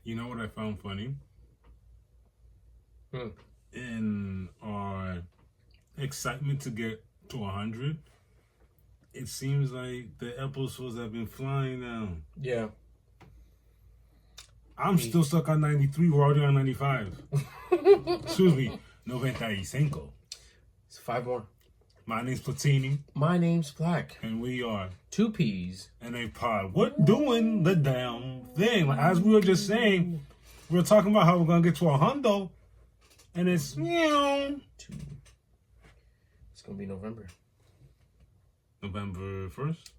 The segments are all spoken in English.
You know what I found funny? Hmm. In our excitement to get to 100, it seems like the episodes have been flying now. Yeah. I'm still stuck on 93. We're already on 95. Excuse me. Noventa Cinco. It's 5 more. My name's Platini. My name's Black. And we are 2 P's. in a pod. We're doing the damn thing. Like, as we were just saying, we were talking about how we're going to get to 100. And it's, 2. It's going to be November. November 1st?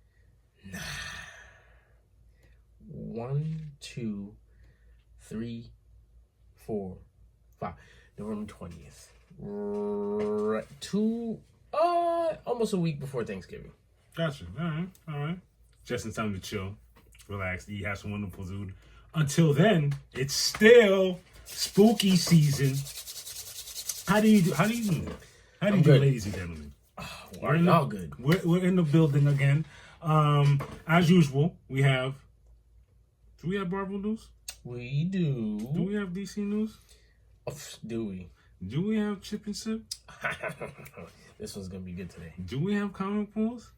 Nah. 1, 2, 3, 4, 5. November 20th. Right. Almost a week before Thanksgiving. Gotcha. All right. Just in time to chill, relax, eat, have some wonderful food. Until then, it's still spooky season. How do you do? How do you do, ladies and gentlemen? Are y'all good? We're in the building again. As usual, we have. Do we have Marvel news? We do. Do we have DC news? Do we? Do we have Chip and Sip? This one's gonna be good today. Do we have comic pools?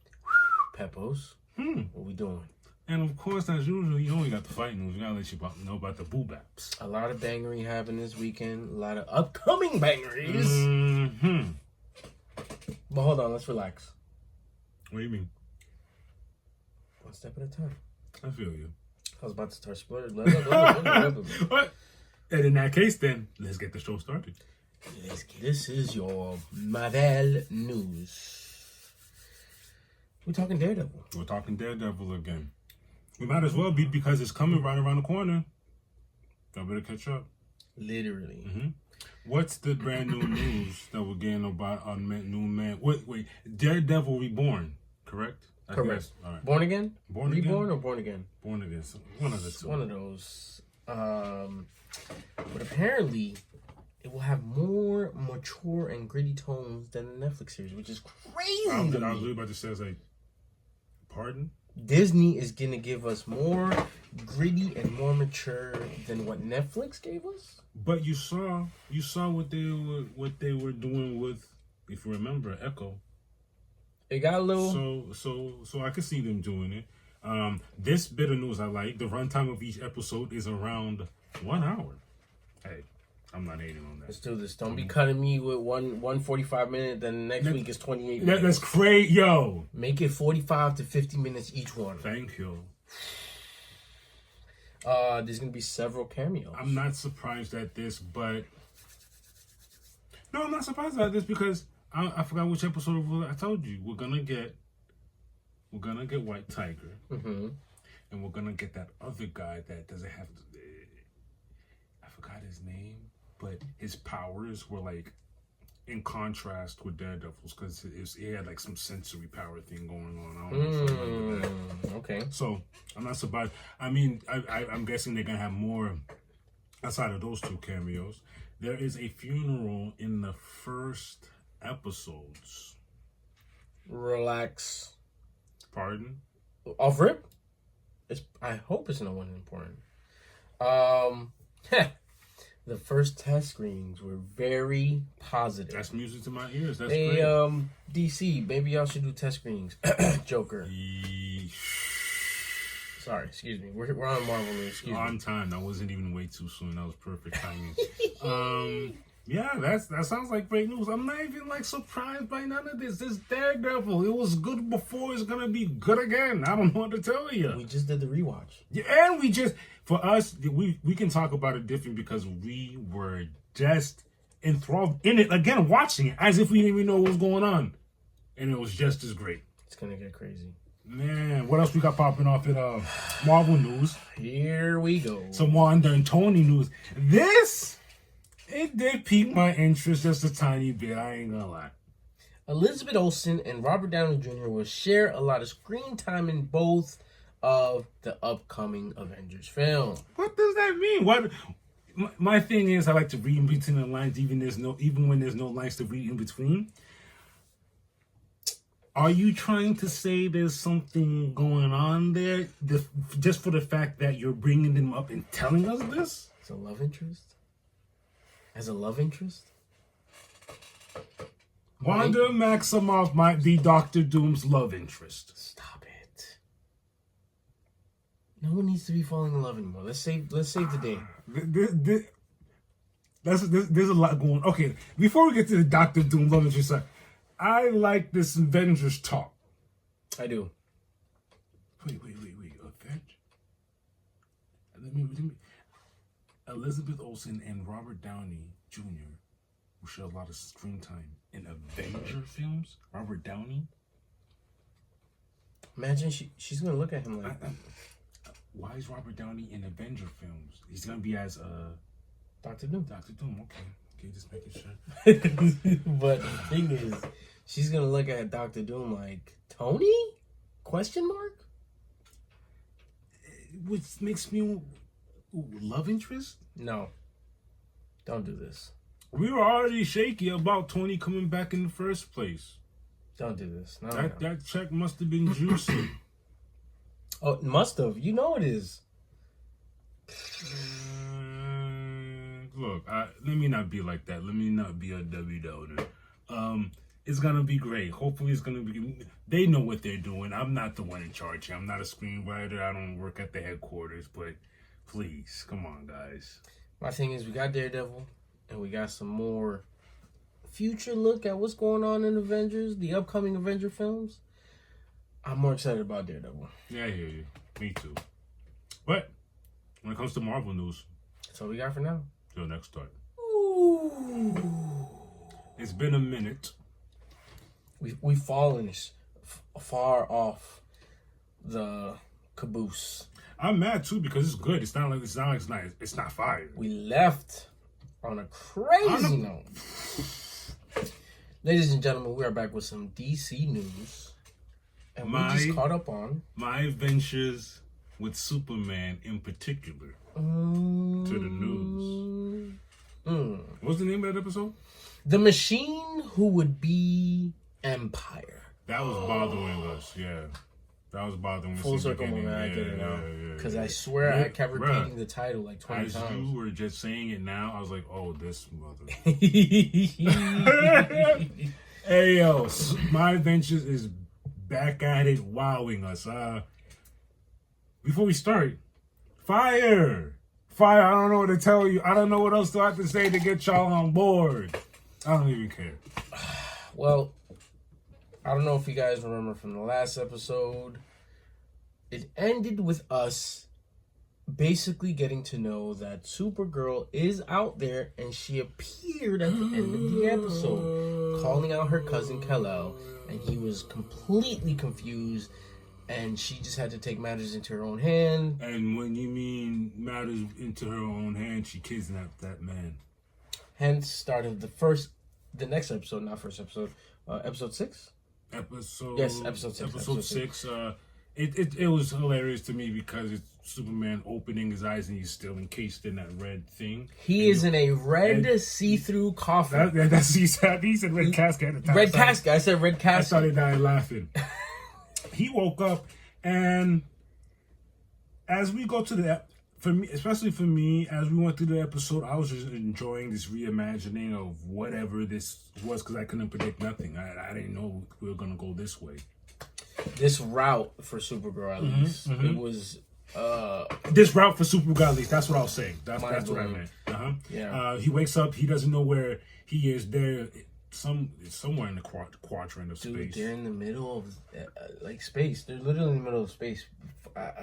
Peppos. What we doing? And of course, as usual, you only got the fight news. We gotta let you know about the boo-baps. A lot of bangery happened this weekend. A lot of upcoming bangeries. Mm-hmm. But hold on, let's relax. What do you mean? One step at a time. I feel you. I was about to start splurting. What? And in that case, then, let's get the show started. This is your Marvel news. We're talking Daredevil. We're talking Daredevil again. We might as well be because it's coming right around the corner. Y'all better catch up. Literally. Mm-hmm. What's the brand new news that we're getting about on new man? Wait. Daredevil Reborn, correct? Correct. All right. Born again? Born Reborn again? or born again? Born again. So one of the two. One of those. But apparently, it will have more mature and gritty tones than the Netflix series, which is crazy. I was really about to say, it's like, pardon? Disney is gonna give us more gritty and more mature than what Netflix gave us. But you saw what they were doing with, if you remember, Echo. It got a little. So I could see them doing it. This bit of news I like. The runtime of each episode is around 1 hour. Hey, I'm not hating on that. Let's do this. Don't be cutting me with one 45 minute. Then next week is 28 minutes. That's crazy, yo. Make it 45 to 50 minutes each one. Thank you. There's gonna be several cameos. I'm not surprised at this, but no, I'm not surprised at this because I forgot which episode I told you we're gonna get White Tiger, and we're gonna get that other guy that doesn't have. I forgot his name, but his powers were like in contrast with Daredevil's because he had like some sensory power thing going on. I don't know if you remember that. Okay. So I'm not surprised. I mean, I'm guessing they're gonna have more outside of those two cameos. There is a funeral in the first episodes. Relax. Pardon? Off rip? I hope it's no one important. The first test screenings were very positive. That's music to my ears. That's hey, great. DC, maybe y'all should do test screenings. Joker. Sorry, excuse me. We're on Marvel news. Excuse on me. time. That wasn't even way too soon. That was perfect timing. Yeah, that sounds like great news. I'm not even like surprised by none of this. This Daredevil, it was good before. It's gonna be good again. I don't know what to tell you. We just did the rewatch. Yeah, and for us, we can talk about it different because we were just enthralled in it again, watching it as if we didn't even know what was going on, and it was just as great. It's gonna get crazy. Man, what else we got popping off in Marvel news? Here we go. Some Wanda and Tony news. It did pique my interest just a tiny bit. I ain't gonna lie. Elizabeth Olsen and Robert Downey Jr. will share a lot of screen time in both of the upcoming Avengers film. What does that mean? What? My thing is, I like to read in between the lines, even when there's no lines to read in between. Are you trying to say there's something going on there, just for the fact that you're bringing them up and telling us this? As a love interest? As a love interest? Wanda Maximoff might be Doctor Doom's love interest. Stop it. No one needs to be falling in love anymore. Let's save the day. There's a lot going on. Okay, before we get to the Doctor Doom love interest, I like this Avengers talk. I do. Wait. Avengers? Let me. Elizabeth Olsen and Robert Downey Jr. will share a lot of screen time in Avenger films. Robert Downey. Imagine she's gonna look at him like. Why is Robert Downey in Avenger films? He's gonna be as Doctor Doom. Doctor Doom. Okay, just making sure. But the thing is, she's gonna look at Doctor Doom like Tony? Question mark? Which makes me love interest? No. Don't do this. We were already shaky about Tony coming back in the first place. Don't do this. No, that check must have been juicy. Oh, it must have. You know it is. Look, let me not be like that. Let me not be a Debbie Downer. It's gonna be great. Hopefully, it's gonna be. They know what they're doing. I'm not the one in charge here. I'm not a screenwriter. I don't work at the headquarters. But please, come on, guys. My thing is, we got Daredevil, and we got some more future look at what's going on in Avengers, the upcoming Avenger films. I'm more excited about Daredevil. Yeah, I hear you. Me too. But when it comes to Marvel news, that's all we got for now. Till next time. Ooh. It's been a minute. We've fallen far off the caboose. I'm mad too because it's good. It's not it's not fire. We left on a crazy note. Ladies and gentlemen, we are back with some DC news. And we just caught up on my adventures with Superman in particular to the news. What's the name of that episode? The Machine Who Would Be Empire. That was bothering us, yeah. That was bothering us. Full circle moment, I get it now. Because I swear I kept repeating the title like 20 times. As you were just saying it now, I was like, oh, this mother. Hey, yo, My Adventures is back at it, wowing us. Before we start, fire! I don't know what to tell you. I don't know what else do I have to say to get y'all on board. I don't even care. Well, I don't know if you guys remember from the last episode. It ended with us basically getting to know that Supergirl is out there, and she appeared at the end of the episode calling out her cousin Kal-El, and he was completely confused, and she just had to take matters into her own hand. And when you mean matters into her own hand, she kidnapped that man. Hence started the next episode, not first episode, episode 6? Yes, episode 6. Episode 6. It was hilarious to me because it's Superman opening his eyes and he's still encased in that red thing. He is in a red see-through coffin. He said red casket at the time. Red casket. I said red casket. I started dying laughing. He woke up, and as we go to especially for me, as we went through the episode, I was just enjoying this reimagining of whatever this was because I couldn't predict nothing. I didn't know we were gonna go this way. This route for Supergirl, at least, it was. This route for Supergirl, at least. That's what I was saying. That's what I meant. Yeah. He wakes up. He doesn't know where he is. There, somewhere in the quadrant of space. Dude, they're in the middle of space. They're literally in the middle of space.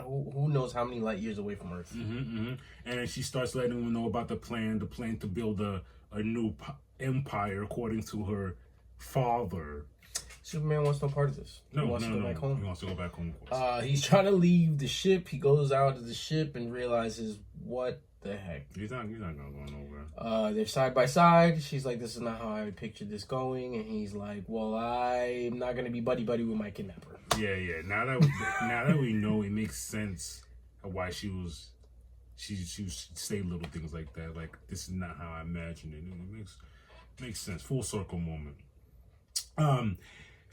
Who knows how many light years away from Earth? And then she starts letting him know about the plan to build a new empire according to her father. Superman wants no part of this. He wants to go back home. He wants to go back home. He's trying to leave the ship. He goes out of the ship and realizes, what the heck? He's not gonna go nowhere. They're side by side. She's like, this is not how I pictured this going. And he's like, well, I'm not gonna be buddy with my kidnapper. Yeah. Now that we know, it makes sense why she was saying little things like that. Like, this is not how I imagined it. It makes sense. Full circle moment.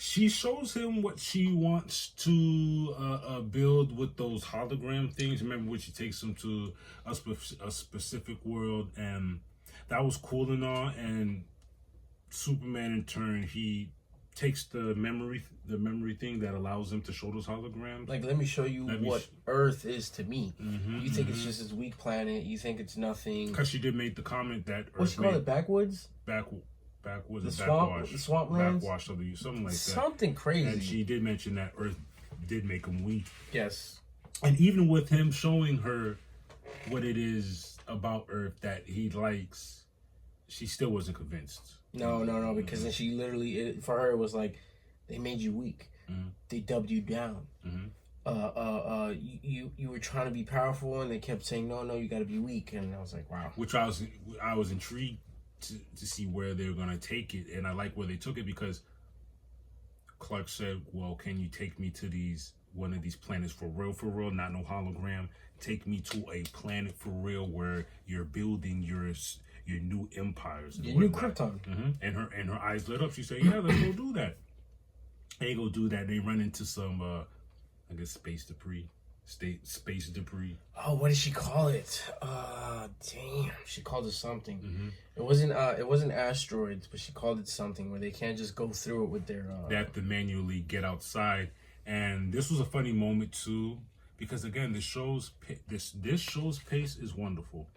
she shows him what she wants to build with those hologram things. Remember when she takes him to a specific world, and that was cool and all. And Superman, in turn, he takes the memory thing that allows him to show those holograms. Like, let me show you what Earth is to me. You think it's just this weak planet. You think it's nothing. Because she did make the comment that Earth. What she call it? Backwoods. Backwards, the swamp, the swamplands, backwash, something like that. Something crazy. And she did mention that Earth did make him weak. Yes. And even with him showing her what it is about Earth that he likes, she still wasn't convinced. No, because then she literally, for her, it was like, they made you weak. They dubbed you down. You were trying to be powerful, and they kept saying, no, you got to be weak. And I was like, wow. Which I was intrigued to see where they were going to take it, and I like where they took it, because Clark said, well, can you take me to one of these planets for real, not no hologram? Take me to a planet for real where you're building your new empires, your new Krypton. And her eyes lit up. She said, yeah, let's go do that. They go do that. They run into some I guess space debris. Oh, what did she call it? Damn, she called it something. It wasn't asteroids, but she called it something where they can't just go through it with their. They have to manually get outside, and this was a funny moment too, because again, this show's pace is wonderful.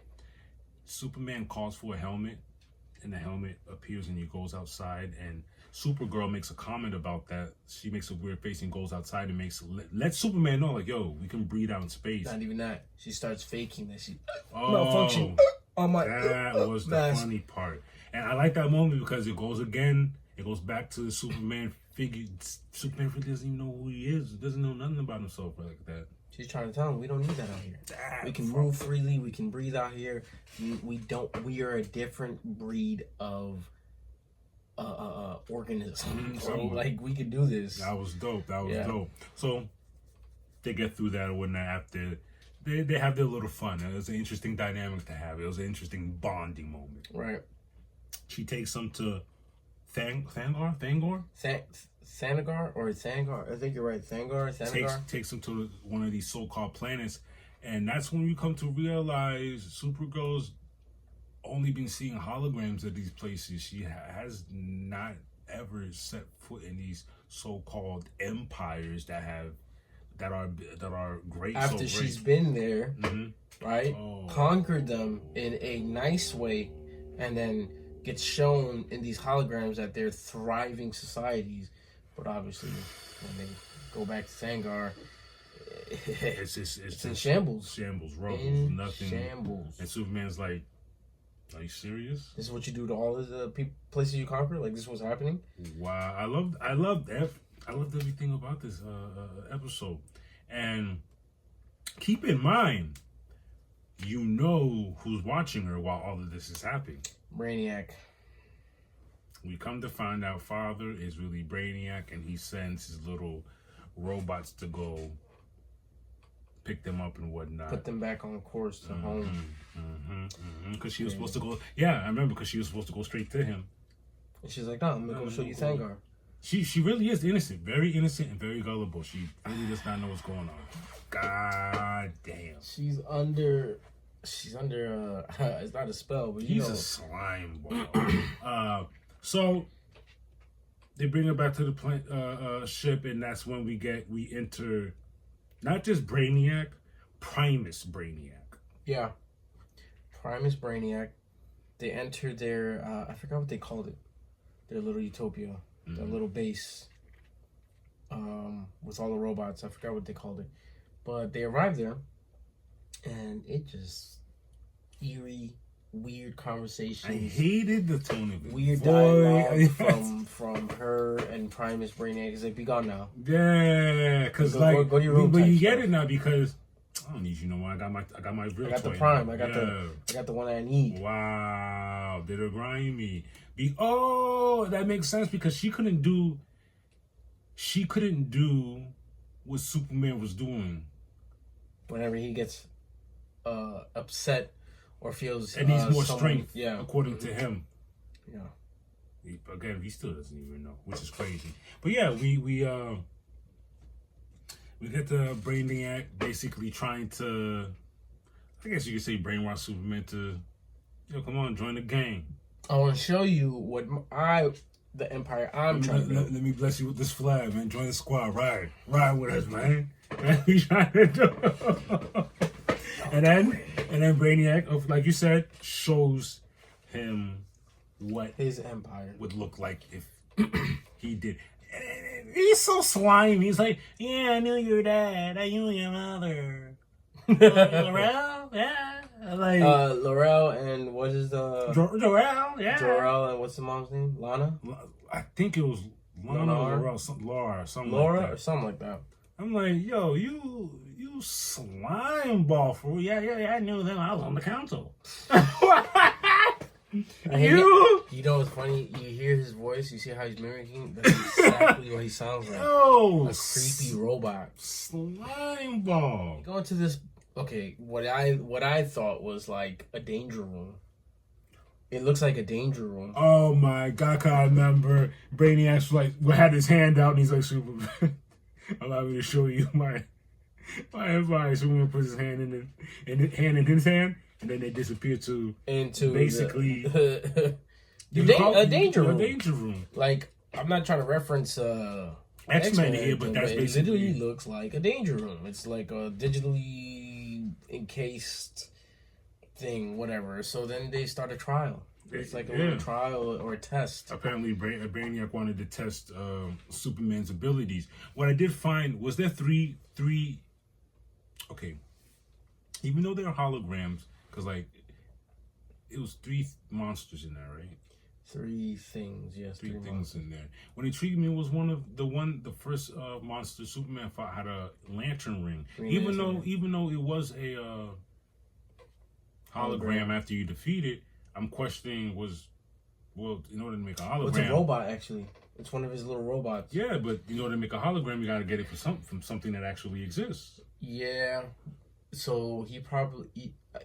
Superman calls for a helmet, and the helmet appears, and he goes outside, and Supergirl makes a comment about that. She makes a weird face and goes outside and lets Superman know, like, yo, we can breathe out in space. Not even that. She starts faking that she malfunction. That was the funny part. And I like that moment because it goes back to the Superman figure. Superman doesn't even know who he is. Doesn't know nothing about himself like that. She's trying to tell him we don't need that out here. We can move freely. We can breathe out here. We are a different breed of organism. So like we could do this. That was dope. Dope. So they get through that or whatnot after they have their little fun. It was an interesting dynamic to have. It was an interesting bonding moment. Right. She takes them to Thanagar? Thanagar or Thangar? I think you're right. Thanagar. Takes them to one of these so-called planets, and that's when you come to realize Supergirl's only been seeing holograms of these places. She has not ever set foot in these so-called empires that are great. After she's been there, right? Conquered them in a nice way, and then gets shown in these holograms that they're thriving societies. But obviously, when they go back to Thangar, it's in shambles. Rubble, nothing. Shambles. And Superman's like, are you serious? This is what you do to all of the places you conquer? Like, this was happening? Wow. I loved everything about this episode. And keep in mind, you know who's watching her while all of this is happening. Brainiac. We come to find out Father is really Brainiac, and he sends his little robots to go pick them up and whatnot. Put them back on course to home. Because she was supposed to go. Yeah, I remember, because she was supposed to go straight to him. And she's like, no, I'm going to go show you Thangar. She really is innocent. Very innocent and very gullible. She really does not know what's going on. God damn. She's under it's not a spell, but he's a slime ball. So they bring her back to the ship, and that's when we enter not just Brainiac, Primus Brainiac. Yeah. Primus Brainiac. They enter their I forgot what they called it. Their little utopia. Their little base. With all the robots. I forgot what they called it. But they arrive there, and it just eerie, weird conversations. I hated the tone of it. Weird dialogue from her and Primus Brainiac. He's like, be gone now. Yeah, because like, go to your room. But you get it now, because I don't need you no more. I got my real. I got toy the Prime. Now. I got the one I need. Wow, did it grind me? That makes sense, because she couldn't do what Superman was doing. Whenever he gets upset or feels and needs more strength, according to him. Yeah. Again, he still doesn't even know, which is crazy. But yeah, we get the Brainiac basically trying to, I guess you could say, brainwash Superman to, come on, join the gang. I want to show you what the empire I'm trying to do. Let me bless you with this flag, man. Join the squad. Ride with us, man. He's trying to do. And then Brainiac, like you said, shows him what his empire would look like if he did. He's so slimy. He's like, yeah, I knew your dad. I knew your mother. Laurel, yeah. Like Laurel and what is the Laurel, yeah. Laurel and what's the mom's name? Lana. I think it was Lana or Laurel, Laura, something like that. Or something like that. I'm like, yo, you slime ball for real. Yeah. I knew them. I was on the council. You know what's funny? You hear his voice, you see how he's mimicking. That's exactly what he sounds like. Oh, a creepy robot. Slime ball. Go into this. Okay, what I thought was like a danger room. It looks like a danger room. Oh my God! I remember Brainiac's like had his hand out and he's like, Superman, allow me to show you my advice. Superman puts his hand in his hand. And then they disappear into basically a danger room. A danger room. Like, I'm not trying to reference X-Men here, but that's basically... It literally looks like a danger room. It's like a digitally encased thing, whatever. So then they start a trial. It's like a little trial or a test. Apparently, Brainiac wanted to test Superman's abilities. What I did find was there three... Okay. Even though they're holograms, because, like, it was 3 monsters in there, right? 3 things, yes. 3 things in there. When it treated me, it was the first monster Superman fought had a lantern ring. Even though it was a hologram after you defeat it, I'm questioning in order to make a hologram. It's a robot, actually. It's one of his little robots. Yeah, but in order to make a hologram, you got to get it from something that actually exists. Yeah. So he probably,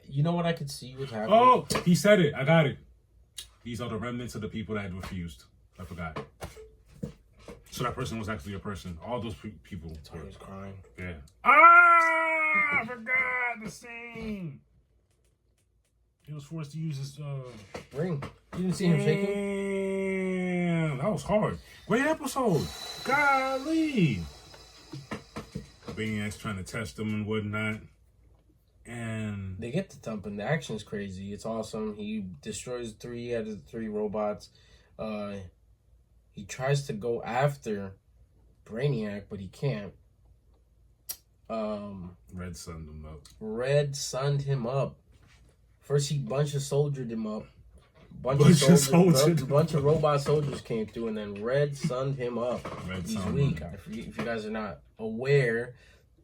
you know what I could see was happening? Oh, he said it. I got it. These are the remnants of the people that had refused. I forgot. So that person was actually a person. All those people. That's why he was crying. Yeah. I forgot the scene. He was forced to use his ring. You didn't see him shaking? Damn, that was hard. Great episode. Golly. Brainiac's trying to test them and whatnot. And they get to thumping. The action's crazy. It's awesome. He destroys 3 out of the 3 robots. He tries to go after Brainiac, but he can't. Red sunned him up. Red sunned him up. First, he bunch of soldiered him up. Bunch of robot soldiers came through, and then Red sunned him up. He's weak. I forget if you guys are not aware.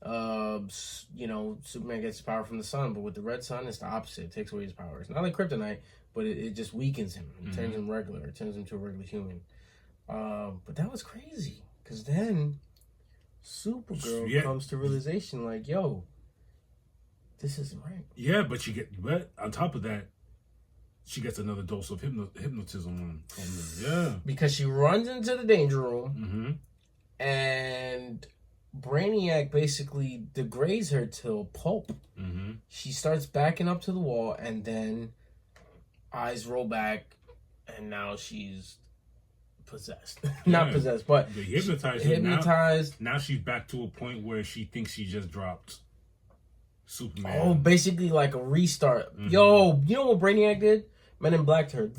Superman gets his power from the sun, but with the red sun, it's the opposite. It takes away his powers. Not like kryptonite, but it just weakens him. It turns him regular. It turns him to a regular human. But that was crazy, because then Supergirl comes to realization, like, yo, this isn't right. Yeah, but on top of that, she gets another dose of hypnotism from them. Yeah. Because she runs into the danger room, and Brainiac basically degrades her till pulp. She starts backing up to the wall, and then eyes roll back, and now she's possessed. Not possessed, but hypnotized. Now she's back to a point where she thinks she just dropped Superman. Oh, basically like a restart. Yo, you know what Brainiac did? Men in Black to her.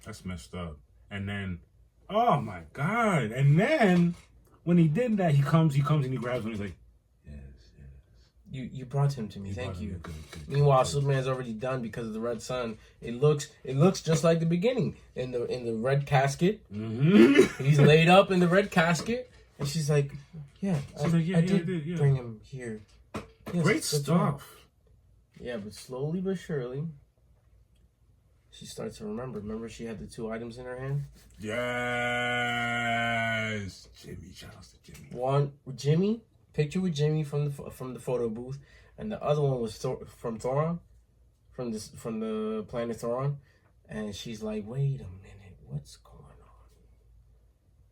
That's messed up. And then, oh my God. And then when he did that, he comes and he grabs him. He's like, yes. You brought him to me. Thank you. Good. Meanwhile, Superman's already done because of the red sun. It looks just like the beginning in the red casket. He's laid up in the red casket, and she's like, I did bring him here. Yes, great stuff. Yeah, but slowly but surely, she starts to remember. Remember, she had the 2 items in her hand. Yes, Jimmy. Shout out to Jimmy. One, Jimmy. Picture with Jimmy from the photo booth, and the other one was from Thoron, from the planet Thoron, and she's like, "Wait a minute, what's going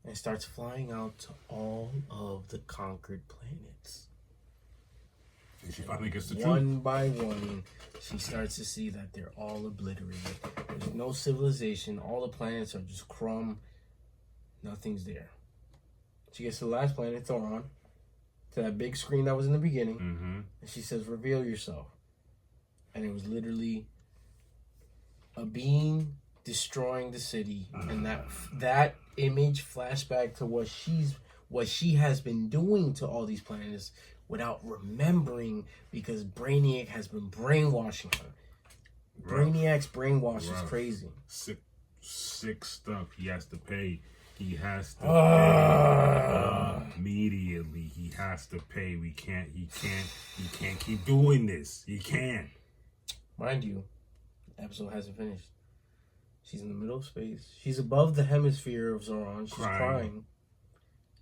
and starts flying out to all of the conquered planets. And she finally gets the truth. One by one, she starts to see that they're all obliterated. There's no civilization. All the planets are just crumb. Nothing's there. She gets to the last planet, Thoron, to that big screen that was in the beginning. Mm-hmm. And she says, reveal yourself. And it was literally a being destroying the city. And that image flashback to what she has been doing to all these planets without remembering, because Brainiac has been brainwashing her. Brainiac's brainwash is crazy. Sick stuff. He has to pay. He has to pay immediately. He has to pay. He can't keep doing this. He can't. Mind you, the episode hasn't finished. She's in the middle of space. She's above the hemisphere of Zoran. She's crying.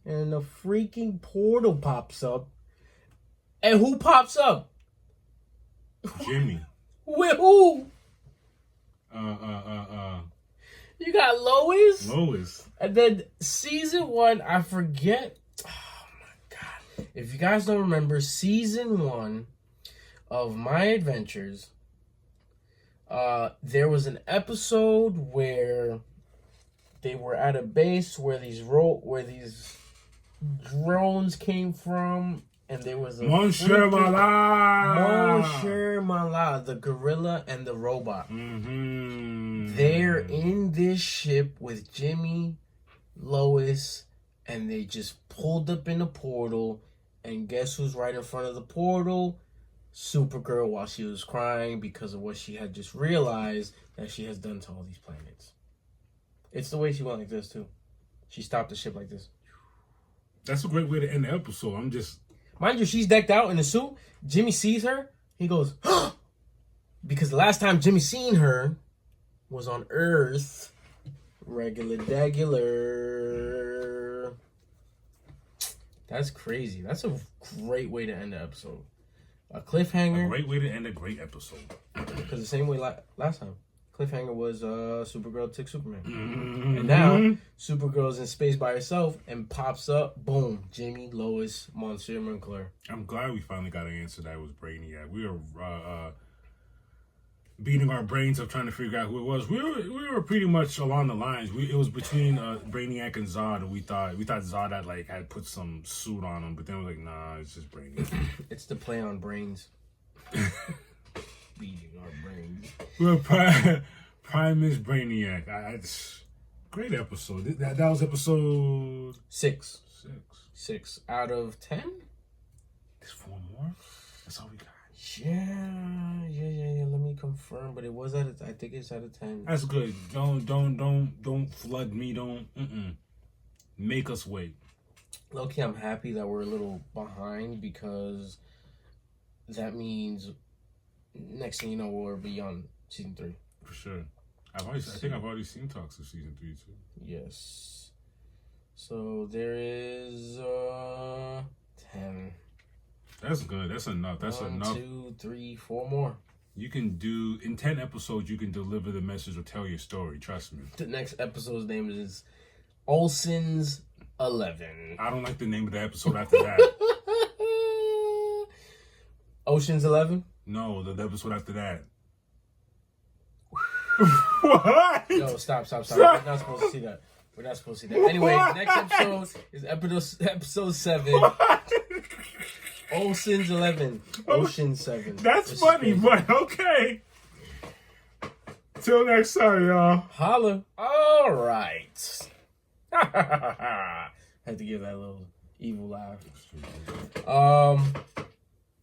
And a freaking portal pops up. And who pops up? Jimmy. With who? You got Lois? Lois. And then season 1, I forget. Oh my God. If you guys don't remember, season 1 of My Adventures, there was an episode where they were at a base where these drones came from, and there was a Monsieur Mala, the gorilla and the robot. Mm-hmm. They're in this ship with Jimmy, Lois, and they just pulled up in a portal. And guess who's right in front of the portal? Supergirl, while she was crying because of what she had just realized that she has done to all these planets. It's the way she went like this too. She stopped the ship like this. That's a great way to end the episode. Mind you, she's decked out in a suit. Jimmy sees her. He goes, because the last time Jimmy seen her was on Earth. Regular. That's crazy. That's a great way to end the episode. A cliffhanger. A great way to end a great episode. Because the same way last time. Cliffhanger was Supergirl took Superman. Mm-hmm. And now Supergirl's in space by herself and pops up, boom, Jimmy, Lois, Monsieur Moncler. I'm glad we finally got an answer that was Brainiac. We were beating our brains up trying to figure out who it was. We were pretty much along the lines. It was between Brainiac and Zod, and we thought Zod had put some suit on him, but then we're like, nah, it's just Brainiac. It's the play on brains. Beating our brains. We're Primus Brainiac. Great episode. That was episode 6. 6 out of 10. There's 4 more. That's all we got. Yeah. Let me confirm, but it was I think it's out of 10. That's good. Don't flood me. Don't make us wait. Low-key, I'm happy that we're a little behind, because that means next thing you know, we'll be on season 3. For sure. I think I've already seen talks of season 3 too. Yes. So there is 10. That's good. That's enough. That's 1, enough. 2, 3, 4 more. You can do in 10 episodes. You can deliver the message or tell your story. Trust me. The next episode's name is Olsen's 11. I don't like the name of the episode after that. Ocean's 11. No, the episode after that. What? No, stop. We're not supposed to see that. Anyway, the next episode is episode 7. What? Ocean's 11. Ocean 7. That's funny, but okay. Till next time, y'all. Holla. All right. Had to give that little evil laugh.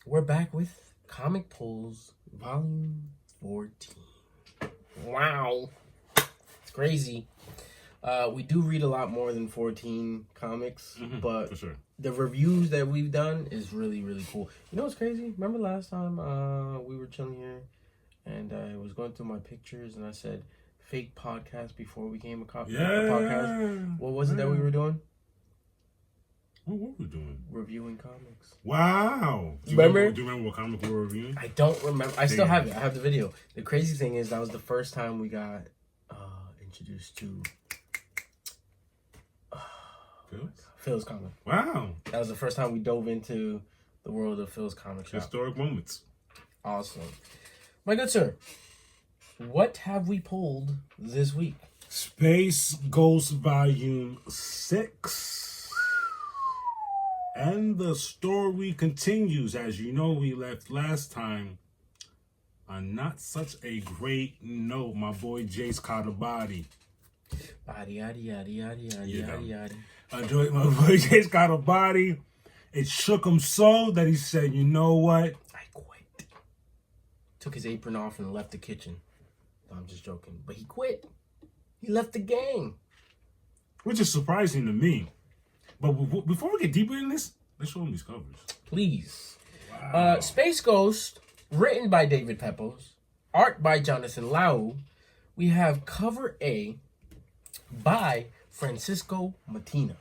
We're back with Comic Pulls Volume 14. Wow. It's crazy. We do read a lot more than 14 comics, but for sure. The reviews that we've done is really, really cool. You know what's crazy? Remember last time we were chilling here and I was going through my pictures and I said fake podcast before we became a podcast? What was it that we were doing? What were we doing? Reviewing comics. Wow. Do you remember what comic we were reviewing? I don't remember. I still have it. I have the video. The crazy thing is that was the first time we got introduced to Phil's comic. Wow. That was the first time we dove into the world of Phil's comic shop. Historic moments. Awesome. My good sir, what have we pulled this week? Space Ghost Volume 6. And the story continues. As you know, we left last time on not such a great note. My boy Jace caught a body. Body, yaddy, yaddy, yaddy, yaddy, yaddy, yaddy. My boy Jace got a body. It shook him so that he said, you know what? I quit. Took his apron off and left the kitchen. No, I'm just joking. But he quit. He left the gang. Which is surprising to me. But before we get deeper in this, let's show them these covers. Please. Wow. Space Ghost, written by David Pepos, art by Jonathan Lau. We have cover A by Francisco Matina.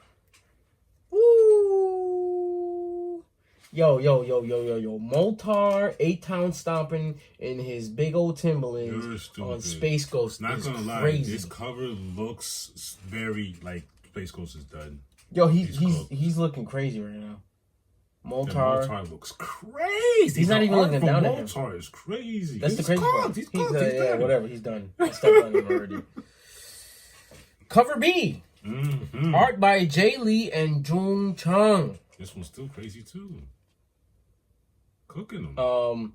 Woo! Yo. Moltar, 8-town stomping in his big old Timberlands on Space Ghost. Not is gonna crazy. lie, this cover looks very like Space Ghost is done. Yo, he's looking crazy right now. Moltar looks crazy. He's not even looking down at him. Moltar is crazy. That's the crazy part. He's cooked. He's yeah, done. whatever. He's done. I stepped on him already. Cover B. Mm-hmm. Art by Jay Lee and Jung Chung. This one's still crazy too. Cooking them.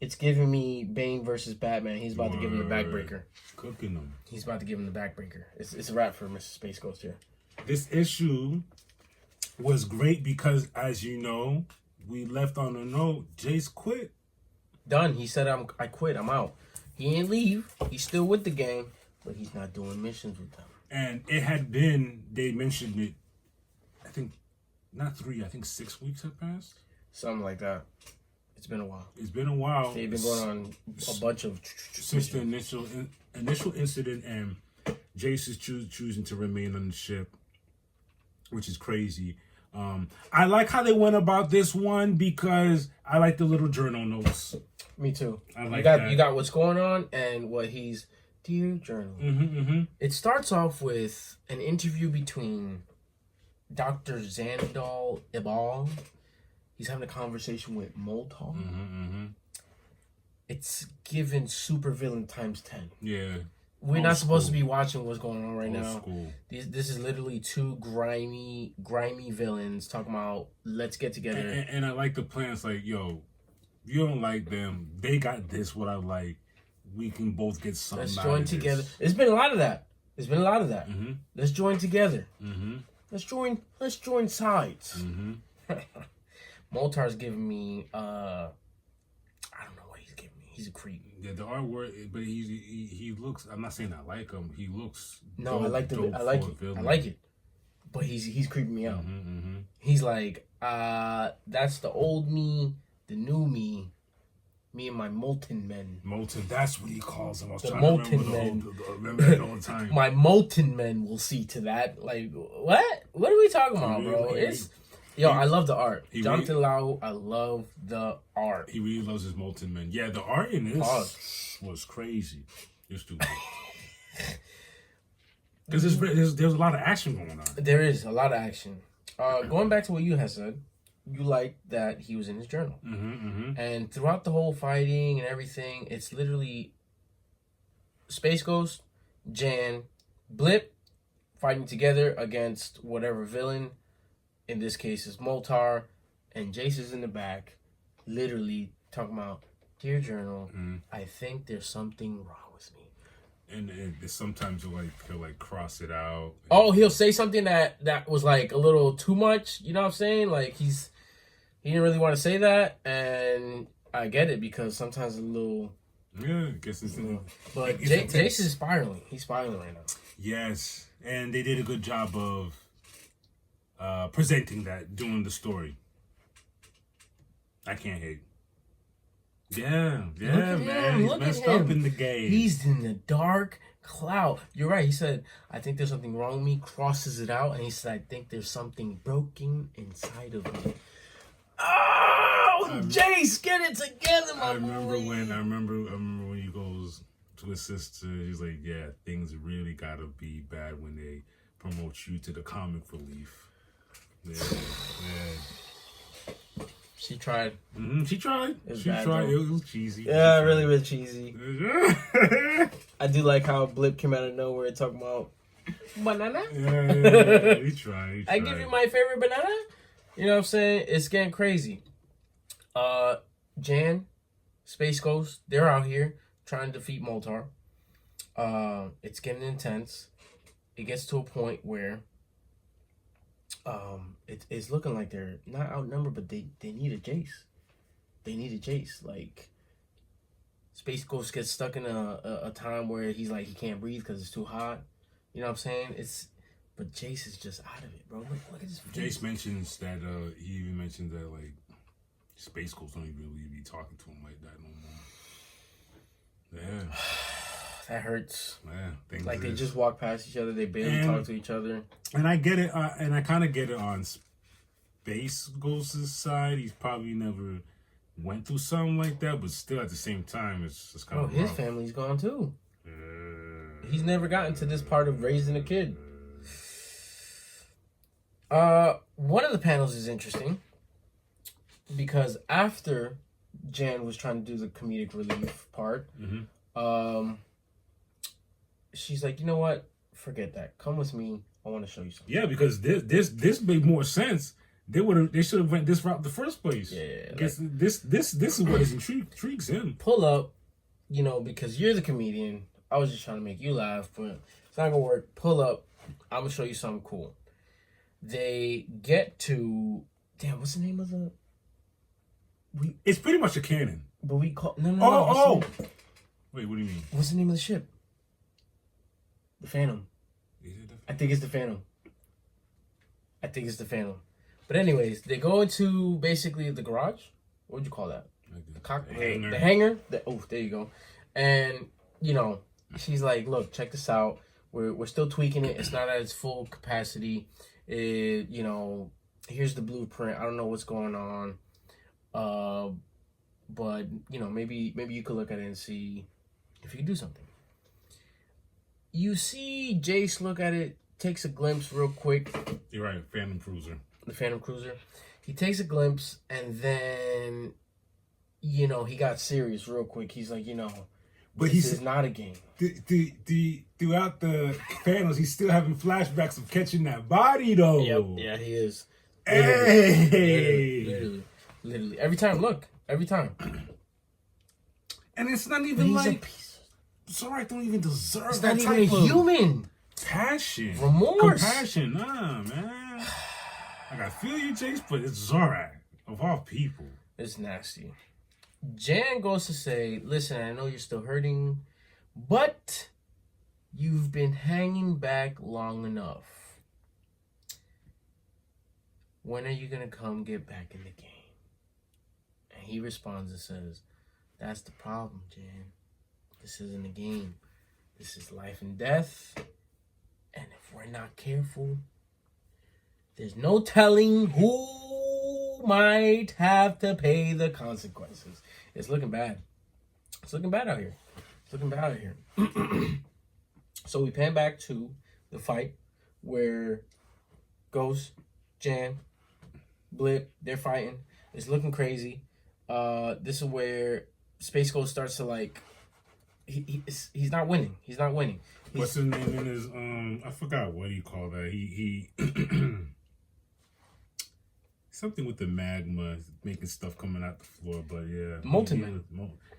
It's giving me Bane versus Batman. He's about to give him the backbreaker. Cooking them. He's about to give him the backbreaker. It's a wrap for Mr. Space Ghost here. This issue was great because, as you know, we left on a note. Jace quit. Done. He said, I quit. I'm out. He ain't leave. He's still with the gang, but he's not doing missions with them. And it had been, they mentioned it, I think, not 3, I think 6 weeks have passed. Something like that. It's been a while. It's been a while. They've been going on a bunch of... Since the initial incident, and Jace is choosing to remain on the ship, which is crazy. I like how they went about this one because I like the little journal notes. Me too. I like you got what's going on and what he's... Dear Journal. It starts off with an interview between Dr. Xandal Ibal. He's having a conversation with Moltar. It's given supervillain times 10. Yeah. We're not supposed to be watching what's going on right Old now. school. This is literally 2 grimy villains talking about let's get together. And I like the plans. Like, yo, if you don't like them, they got this. What I like, we can both get something. Let's out join of together. this. There's been a lot of that. Let's join together. Let's join sides. Moltar's giving me I don't know what he's giving me. He's a creep. Yeah, the artwork, but he looks. I'm not saying I like him. He looks. No, dope, I like it. But he's creeping me out. He's like, that's the old me, the new me. Me and my molten men. Molten, that's what he calls them. I was The trying molten to men. remember that all the time. My molten men will see to that. Like, what? What are we talking about, bro? I love the art. Jonathan Lau, I love the art. He really loves his molten men. Yeah, the art in this was crazy. It's stupid. Because there's a lot of action going on. There is a lot of action. Going back to what you had said, you like that he was in his journal. And throughout the whole fighting and everything, it's literally Space Ghost, Jan, Blip fighting together against whatever villain. In this case, is Moltar, and Jace is in the back, literally talking about, Dear Journal, I think there's something wrong with me. And sometimes he'll cross it out. Oh, he'll say something that was like a little too much. You know what I'm saying? Like he didn't really want to say that, and I get it because sometimes a little. Yeah, I guess it's. But Jace is spiraling. He's spiraling right now. Yes, and they did a good job of presenting that, doing the story. I can't hate. Yeah, man. He's messed up in the game. He's in the dark cloud. You're right. He said, I think there's something wrong with me, crosses it out, and he said, I think there's something broken inside of me. Oh, Jace, get it together, my boy. I remember when he goes to his sister, he's like, yeah, things really gotta be bad when they promote you to the comic relief. She tried. She tried. She tried. It was cheesy. Yeah, really cheesy. I do like how Blip came out of nowhere talking about banana. Yeah, he tried. I give you my favorite banana. You know what I'm saying? It's getting crazy. Jan, Space Ghost, they're out here trying to defeat Moltar. It's getting intense. It gets to a point where it's looking like they're not outnumbered, but they need a Jace. They need a Jace. Like, Space Ghost gets stuck in a time where he's like, he can't breathe because it's too hot. You know what I'm saying? But Jace is just out of it, bro. Look at this. Jace mentions that, he even mentioned that, like, Space Ghost don't even really be talking to him like that no more. Yeah. That hurts. Yeah. Like, they just walk past each other. They barely talk to each other. And I get it, and I kind of get it on Space Ghost's side. He's probably never went through something like that, but still at the same time, it's kind of his family's gone too. He's never gotten to this part of raising a kid. One of the panels is interesting because after Jan was trying to do the comedic relief part, she's like, you know what? Forget that. Come with me. I want to show you something. Yeah, because this made more sense. They should have went this route in the first place. Yeah. Like, this is what intrigues him. Pull up, because you're the comedian. I was just trying to make you laugh, but it's not gonna work. Pull up. I'm gonna show you something cool. They get to what's the name of the? It's pretty much a cannon. But we call no. Wait, what do you mean? What's the name of the ship? The Phantom. I think it's the Phantom. But anyways, they go into basically the garage. What would you call that? The hangar. The hangar. There you go. And she's like, "Look, check this out. We're still tweaking it. It's not at its full capacity. Here's the blueprint. I don't know what's going on. But maybe you could look at it and see if you can do something." You see Jace look at it, takes a glimpse real quick. You're right, Phantom Cruiser. The Phantom Cruiser. He takes a glimpse, and then, he got serious real quick. He's like, but this is not a game. Throughout the panels, he's still having flashbacks of catching that body, though. Yep. Yeah, he is. Hey! Literally. Every time. And it's not even like... Sorry, I don't even deserve it's that not type even of human passion, remorse, compassion. Nah, man. Like, I feel you, Jace, but it's Zorak of all people. It's nasty. Jan goes to say, "Listen, I know you're still hurting, but you've been hanging back long enough. When are you gonna come get back in the game?" And he responds and says, "That's the problem, Jan. This isn't a game. This is life and death. And if we're not careful, there's no telling who might have to pay the consequences." It's looking bad. It's looking bad out here. So we pan back to the fight where Ghost, Jan, Blip, they're fighting. It's looking crazy. This is where Space Ghost starts to like... He's not winning. What's his name in his I forgot what you call that. He something with the magma making stuff coming out the floor, but yeah. Molten Man.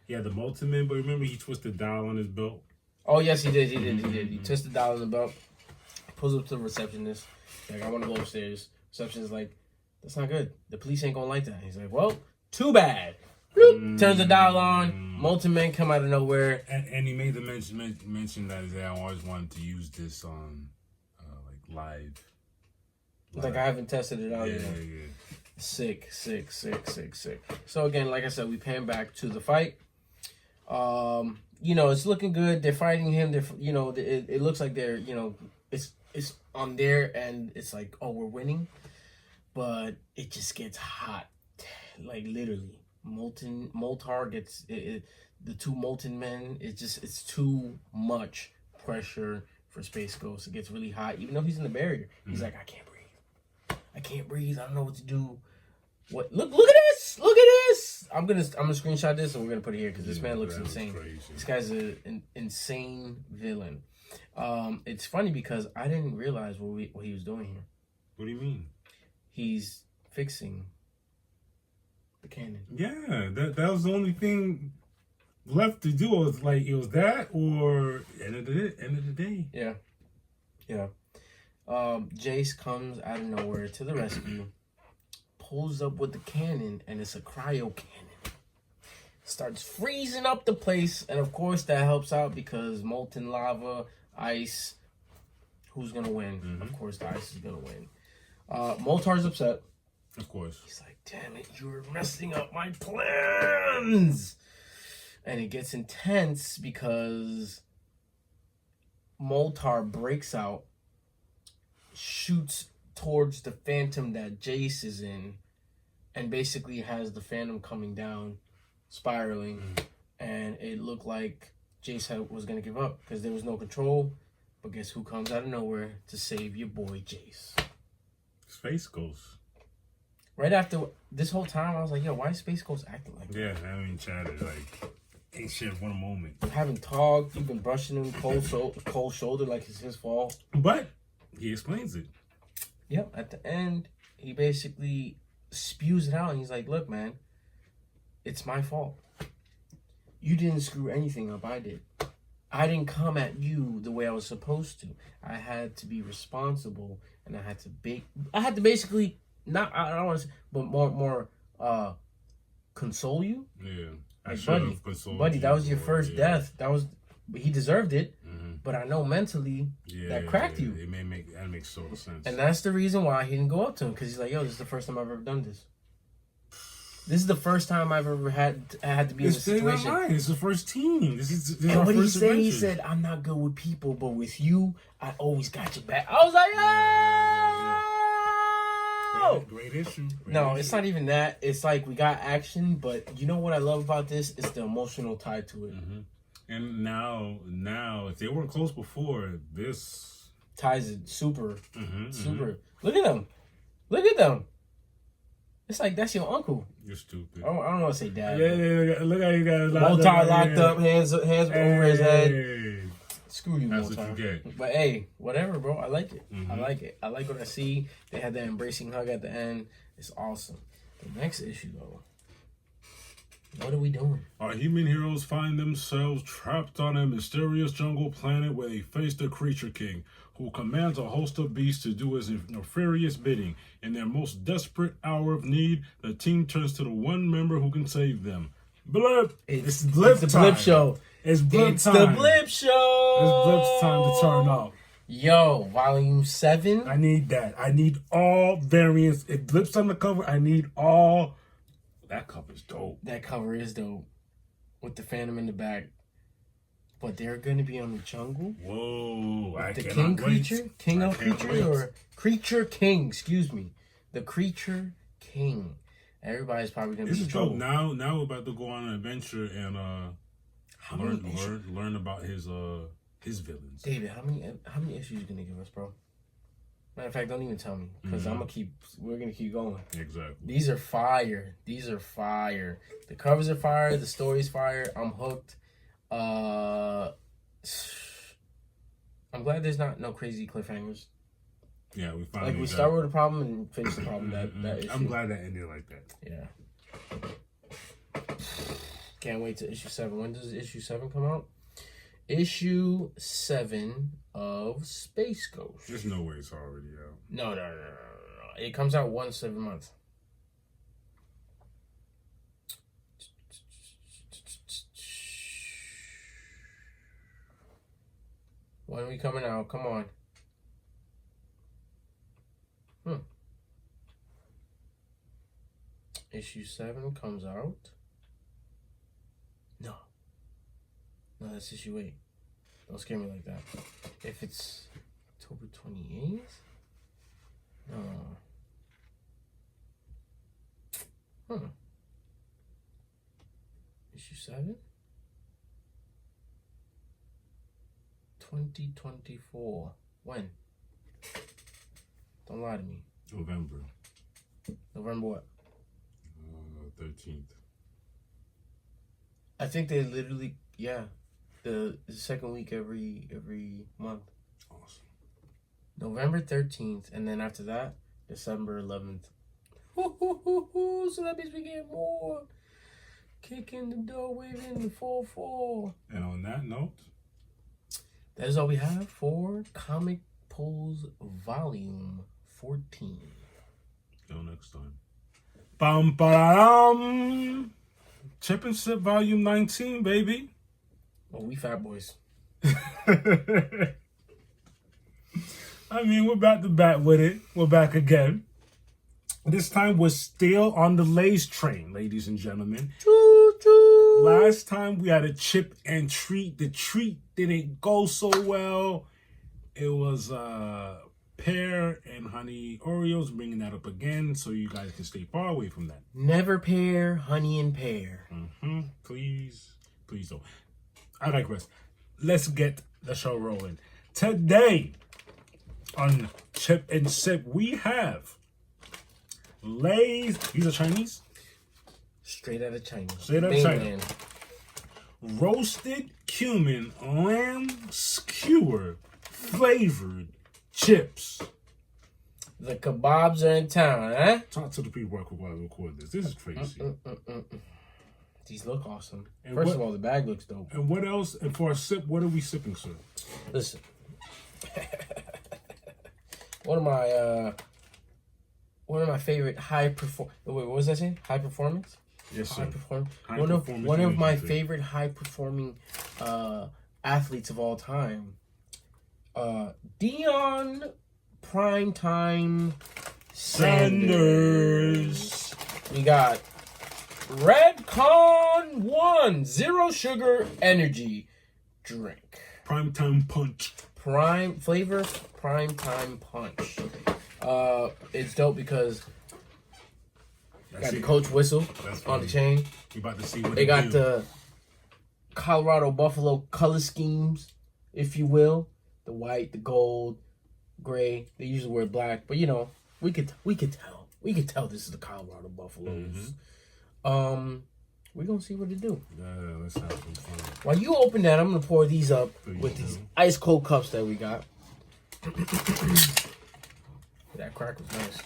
The Molten Man, but remember he twisted the dial on his belt? Oh yes, he did. He twisted the dial on the belt. Pulls up to the receptionist. Like, "I want to go upstairs." Receptionist's like, "That's not good. The police ain't gonna like that." He's like, "Well, too bad." Bloop, turns the dial on. Molten Man come out of nowhere, and he made the mention that I always wanted to use this on live. Like, I haven't tested it out yet. Yeah. Sick. So again, like I said, we pan back to the fight. It's looking good. They're fighting him. It looks like they're it's on their end. It's like, oh, we're winning, but it just gets hot, like literally. Moltar gets the two Molten Men. It's too much pressure for Space Ghost. It gets really hot, even though he's in the barrier. He's like, I can't breathe. can't breathe. I don't know what to do. What? Look at this! Look at this! I'm gonna screenshot this and we're gonna put it here because this man looks insane. This guy's an insane villain. It's funny because I didn't realize what he was doing here. What do you mean? He's fixing the cannon. Yeah, that was the only thing left to do. It was that or end of the day. Yeah. Jace comes out of nowhere to the rescue, pulls up with the cannon, and it's a cryo cannon. Starts freezing up the place, and of course that helps out because molten lava, ice. Who's gonna win? Mm-hmm. Of course, the ice is gonna win. Moltar's upset. Of course. He's like, "Damn it, you're messing up my plans." And it gets intense because Moltar breaks out, shoots towards the Phantom that Jace is in, and basically has the Phantom coming down, spiraling, and it looked like Jace was going to give up because there was no control. But guess who comes out of nowhere to save your boy Jace? Space Ghost. Right after this whole time, I was like, yo, why is Space Ghost acting like that? Yeah, I haven't chatted, ain't shared one moment. You haven't talked, you've been brushing him cold shoulder like it's his fault. But he explains it. Yep, at the end, he basically spews it out and he's like, look, man, it's my fault. You didn't screw anything up, I did. I didn't come at you the way I was supposed to. I had to be responsible, and I had to basically not. I don't want to, say, but more console you. Yeah, like, buddy, that was your first death. He deserved it. Mm-hmm. But I know mentally that cracked you. That makes total sense. And that's the reason why he didn't go up to him because he's like, yo, this is the first time I've ever done this. This is the first time I've ever had to be in this situation. It's the first team. This is and what he said, adventure. He said, I'm not good with people, but with you, I always got your back. I was like, oh! Great issue. It's not even that. It's like we got action, but you know what I love about this? It's the emotional tie to it. Mm-hmm. And now, if they weren't close before, this ties it super. Look at them. Look at them. It's like, that's your uncle. You're stupid. I don't want to say dad. Yeah. Look how you guys locked up, hands over his head. Screw you, That's Moltar. what you get. But hey, whatever, bro. I like it. I like it. I like what I see. They had that embracing hug at the end. It's awesome. The next issue, though. What are we doing? Our human heroes find themselves trapped on a mysterious jungle planet where they face the Creature King, who commands a host of beasts to do his nefarious bidding. In their most desperate hour of need, the team turns to the one member who can save them. Blip! It's Blip time. The Blip Show. It's Blip time. The Blip Show. It's Blip's time to turn up. Yo, volume 7. I need that. I need all variants. If Blip's on the cover, I need all. That cover's dope. That cover is dope. With the Phantom in the back. But they're going to be on the jungle. Whoa. The King Creature? King of Creatures? Or Creature King, excuse me. The Creature King. Everybody's probably going to be in trouble. Now we're about to go on an adventure and learn about his villains. David, how many issues are you going to give us, bro? Matter of fact, don't even tell me. Because we're going to keep going. Exactly. These are fire. The covers are fire. The story's fire. I'm hooked. I'm glad there's no crazy cliffhangers. Yeah, we finally start with a problem and finish the problem. That issue. I'm glad that ended like that. Yeah. Can't wait to issue 7. When does issue 7 come out? Issue 7 of Space Ghost. There's no way it's already out. No. It comes out once every month. When are we coming out? Come on. Issue 7 comes out. No, that's issue 8. Don't scare me like that. If it's October 28th? No. Issue 7? 2024. When? Don't lie to me. November. November what? 13th. I think they literally, the second week every month. Awesome. November 13th, and then after that, December 11th. So that means we get more. Kick in the door, waving the 4-4. And on that note, that is all we have for Comic Polls Volume 14. Till next time. Bum ba Chip and Sip Volume 19, baby. Oh, we fat boys. I mean, we're back to back with it. We're back again. This time we're still on the Lay's train, ladies and gentlemen. Choo choo. Last time we had a chip and treat. The treat didn't go so well. It was pear and honey Oreos. Bringing that up again so you guys can stay far away from that. Never pear, honey and pear. Please don't. I digress. Let's get the show rolling. Today on Chip and Sip, we have Lay's. These are Chinese? Straight out of China. Straight out of China. Roasted cumin lamb skewer flavored chips. The kebabs are in town, huh? Talk to the people while I record this. This is crazy. These look awesome. And First of all, the bag looks dope. And what else? And for a sip, what are we sipping, sir? Listen. One of my favorite high perform. Wait, what was I saying? High performance. Yes, sir. One of my favorite high performing athletes of all time. Dion Primetime Sanders. We got Redcon 1 Zero Sugar Energy Drink. Primetime Punch. Prime flavor Primetime Punch. It's dope because got the coach whistle on the chain. You about to see what they got the Colorado Buffalo color schemes, if you will. The white, the gold, gray. They usually wear black, but you know, we could tell. We could tell this is the Colorado Buffaloes. We're gonna see what to do. Yeah, let's have some fun. While you open that, I'm gonna pour these up with these ice cold cups that we got. That crack was nice.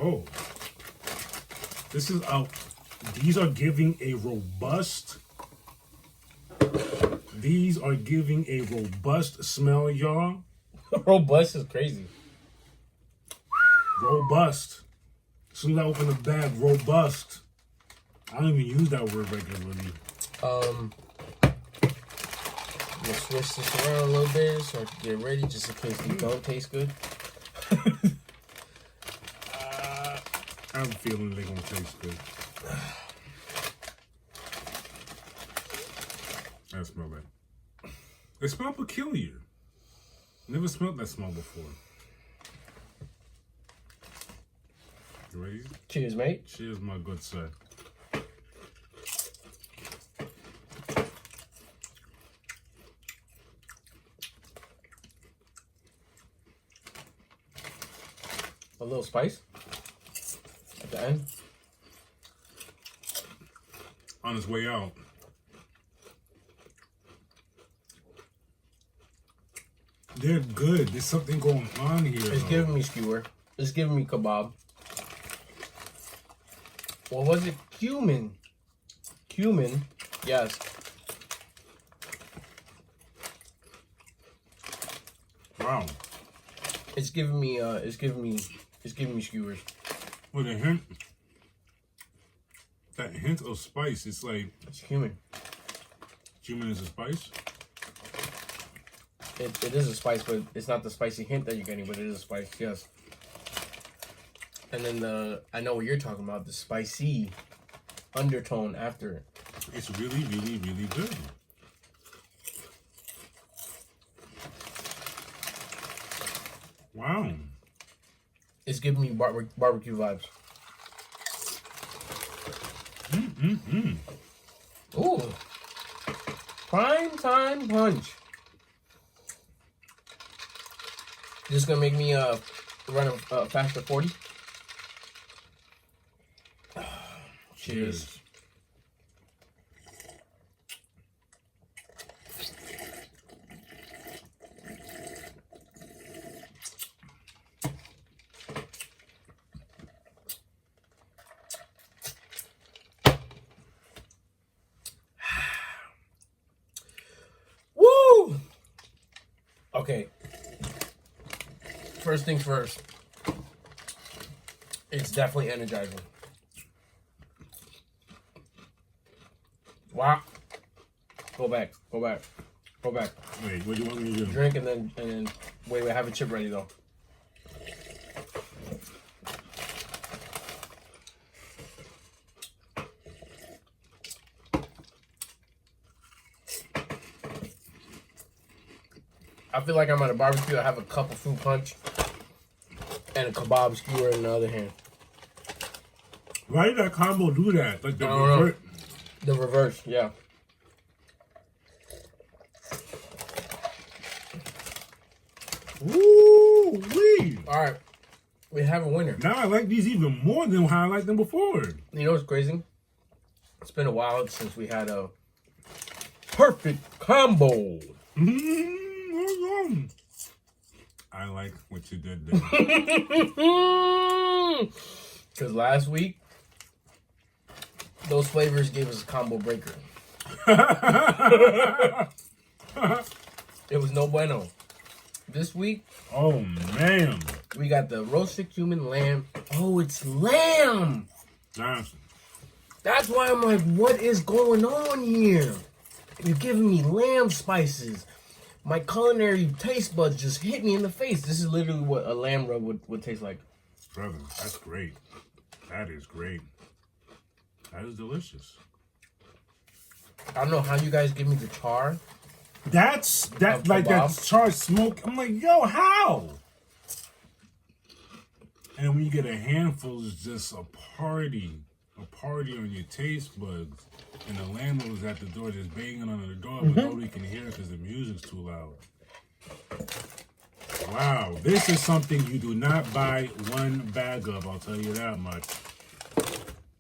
Oh, this is out. These are giving a robust. These are giving a robust smell, y'all. Robust is crazy. Robust. As soon as I open the bag, robust. I don't even use that word regularly. I'm gonna switch this around a little bit so I can get ready just in case these don't taste good. I'm feeling they're gonna taste good. That smell right. They smell peculiar. Never smelled that smell before. You ready? Cheers, mate. Cheers, my good sir. A little spice at the end. On his way out. They're good. There's something going on here. It's giving me skewer. It's giving me kebab. What was it? Cumin. Cumin. Yes. Wow. It's giving me skewers. With a hint. That hint of spice. It's like It's cumin. cumin is a spice. It is a spice, but it's not the spicy hint that you're getting, but it is a spice, yes. And then I know what you're talking about, the spicy undertone after it. It's really, really, really good. Wow. It's giving me barbecue vibes. Ooh. Prime time punch. This is gonna make me run a faster 40. Cheers. Woo! Okay. First things first. It's definitely energizing. Wow. Go back. Wait, what do you want me to do? Drink and then wait, have a chip ready though. I feel like I'm at a barbecue. I have a cup of fruit punch and a kebab skewer in the other hand. Why did that combo do that? Like I don't know. The reverse, yeah. Woo-wee! All right, we have a winner. Now I like these even more than how I liked them before. You know what's crazy? It's been a while since we had a perfect combo. I like what you did there. Because last week, those flavors gave us a combo breaker. It was no bueno. This week, oh man, we got the roasted cumin lamb. Oh, it's lamb. Johnson. That's why I'm like, what is going on here? You're giving me lamb spices. My culinary taste buds just hit me in the face. This is literally what a lamb rub would taste like. Brother, that's great. That is great. That is delicious. I don't know how you guys give me the char. That's that like kebab. that charred smoke. I'm like, yo, how? And when you get a handful, it's just a party on your taste buds. And the landlord was at the door just banging on the door, but nobody can hear it because the music's too loud. Wow, this is something you do not buy one bag of, I'll tell you that much.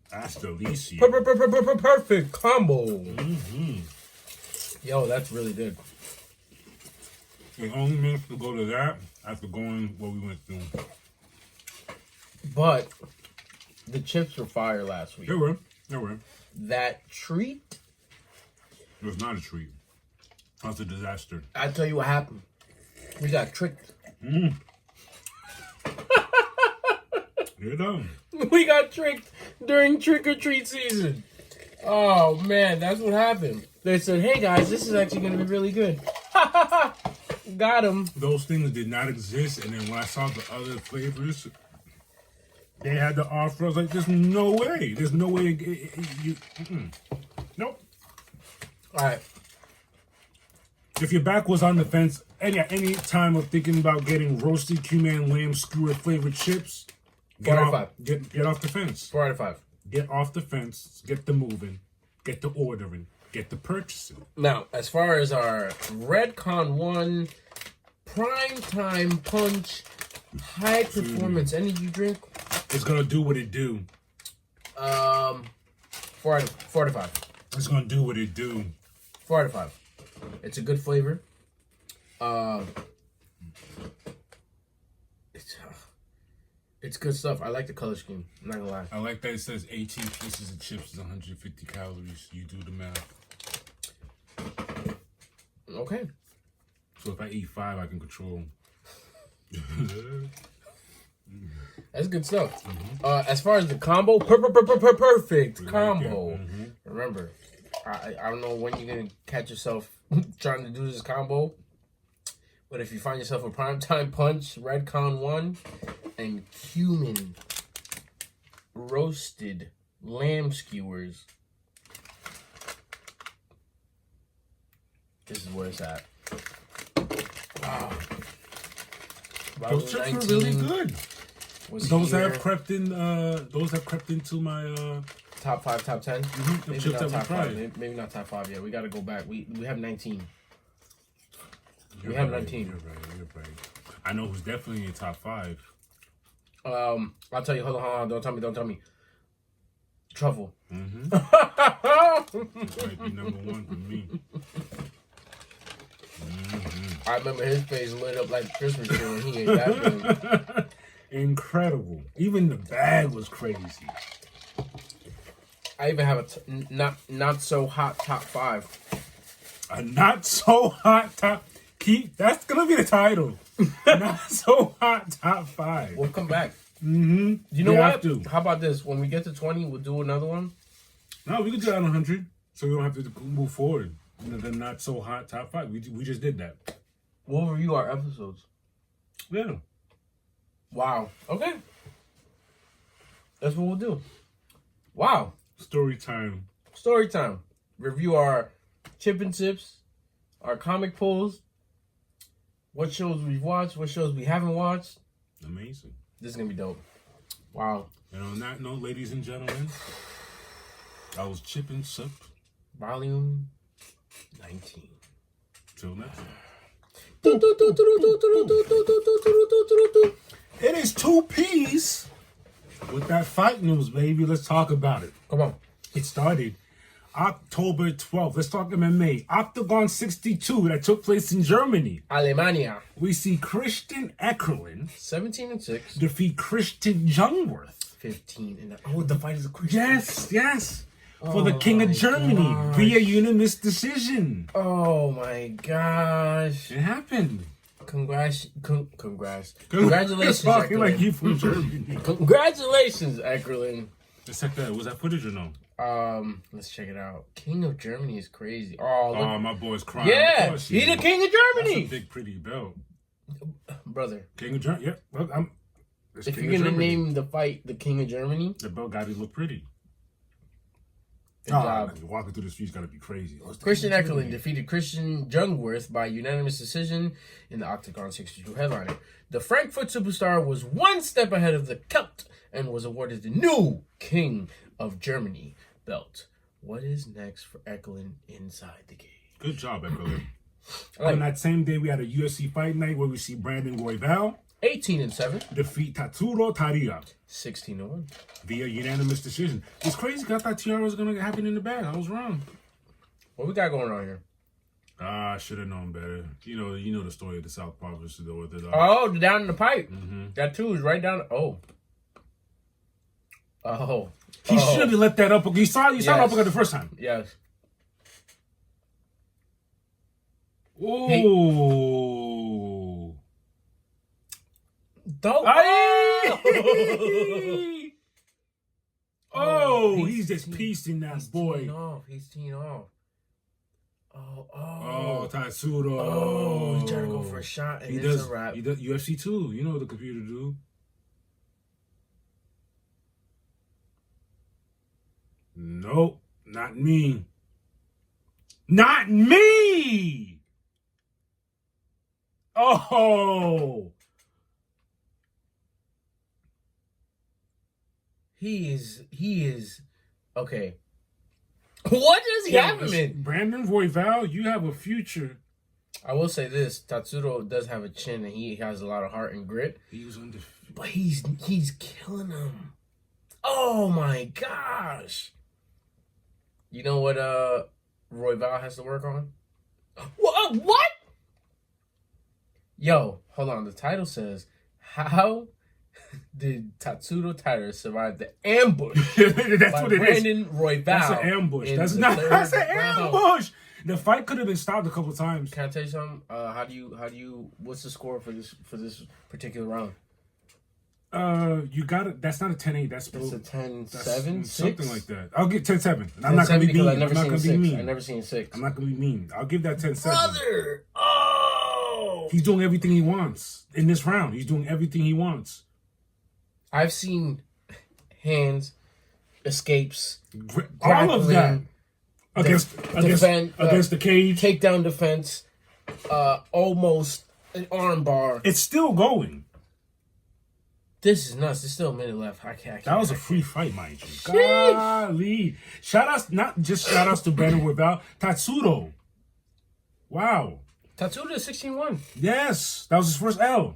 That's delicious. Perfect combo. Mm-hmm. Yo, that's really good. The only minute to go to that after going what we went through. But the chips were fire last week. They were. That treat. It was not a treat. That's a disaster. I tell you what happened. We got tricked. You know. We got tricked during trick or treat season. Oh man, that's what happened. They said, "Hey guys, this is actually going to be really good." Got him. Those things did not exist, and then when I saw the other flavors, they had the offer. I was like, "There's no way. There's no way." Nope. All right. If your back was on the fence any time of thinking about getting roasted cumin lamb skewer flavored chips, get 4 out of off, 5. get off the fence. 4 out of 5. Get off the fence. Get the moving. Get the ordering. Get the purchasing. Now, as far as our Redcon 1 prime time punch high performance energy drink, It's gonna do what it do. 4 out of 5. It's gonna do what it do. 4 out of 5. It's a good flavor. It's good stuff. I like the color scheme. I'm not gonna lie. I like that it says 18 pieces of chips is 150 calories. You do the math. Okay. So if I eat 5, I can control. That's good stuff. As far as the combo, perfect combo. Remember, I don't know when you're gonna catch yourself trying to do this combo, but if you find yourself a primetime punch, Redcon 1, and cumin roasted lamb skewers, this is where it's at. Wow. Those chips were really good. Those here. have crept in. Those have crept into my Top 5, top 10. the chips that we top 5. tried. Maybe not top 5 yet. We got to go back. We have 19. You're We have right, 19. You're right. I know who's definitely in your top 5. I'll tell you. Hold on. Don't tell me. Truffle. Mm-hmm. Might be number 1 for me. Mm-hmm. I remember his face lit up like Christmas tree when he ate that thing. Incredible. Even the bag was crazy. I even have a not so hot top 5. A not so hot top. That's gonna be the title. Not so hot top 5. We'll come back. Mm-hmm. You know what? How about this? When we get to 20, we'll do another one. No, we can do that on 100, so we don't have to move forward. The not so hot top 5. We just did that. We'll review our episodes. Yeah. Wow. Okay. That's what we'll do. Wow. Story time. Review our chip and tips, our comic pulls, what shows we've watched, what shows we haven't watched. Amazing. This is going to be dope. Wow. And on that note, ladies and gentlemen, I was Chip and Sip. Volume 19. Till next time. It It is 2 P's with that fight news, baby. Let's talk about it. Come on. It started October 12th. Let's talk MMA. Octagon 62 that took place in Germany. Alemania. We see Christian Eckerlin 17-6. defeat Christian Jungwirth. 15. The fight is a Christian. Yes. For the King of Germany via unanimous decision. Oh my gosh. It happened. Congratulations, Talking like Eckerlin. you from Germany. Congratulations, Eckerlin. Let's check that. Was that footage or no? Let's check it out. King of Germany is crazy. Oh, look. My boy's crying. Yeah, Of course he's the is. King of Germany. That's a big, pretty belt. Brother, King of Germany. Yep. Look, if you're going to name the fight the King of Germany, the belt got to look pretty. good job. Walking through the streets got to be crazy. Christian Eckerlin defeated Christian Jungwirth by unanimous decision in the Octagon 62 headliner. The Frankfurt superstar was one step ahead of the Celt and was awarded the new King of Germany belt. What is next for Eckerlin inside the cage? Good job, Eckerlin. Like On that same day, we had a UFC fight night where we see Brandon Royval 18-7, defeat Tatsuro Taria 16-1. via unanimous decision. It's crazy. I thought TR was going to happen in the bag. I was wrong. What we got going on here? I should have known better. You know the story of the Southpaw versus the Orthodox. Oh, down in the pipe. Mm-hmm. That too is right down. Oh. He should have let that up. You saw the uppercut the first time. Yes. Ooh. Don't. Oh, he's just piecing that boy. He's teeing off. Oh, Tatsuro. Oh, he's trying to go for a shot, and it's a wrap. He does UFC 2. You know what the computer do. Nope, not me. Not me! Oh! He is okay. What does he have him in? Brandon Royval, you have a future. I will say this: Tatsuro does have a chin, and he has a lot of heart and grit. He was undefeated. But he's killing him. Oh my gosh! You know what? Royval has to work on. What? Yo, hold on. The title says, "How did Tatsuro Taira survive the ambush?" That's what it Brandon is. Royval. That's an ambush. That's an ambush. The fight could have been stopped a couple times. Can I tell you something? How do you? What's the score for this particular round? You got it. That's not a 10-8. That's It's a 10-7, 6? something like that. I'll get 10-7. I'm not gonna be mean. I've never seen 6. I'm not gonna be mean. I'll give that 10-7. Brother! Oh! He's doing everything he wants in this round. He's doing everything he wants. I've seen hands, escapes, all of that against the cage, takedown defense, almost an arm bar. It's still going. This is nuts. There's still a minute left. I can't. That was a free fight, mind you. Golly. Shout outs to Brandon Royval. Tatsuro. Wow. Tattoo to 16-1. Yes, that was his first L.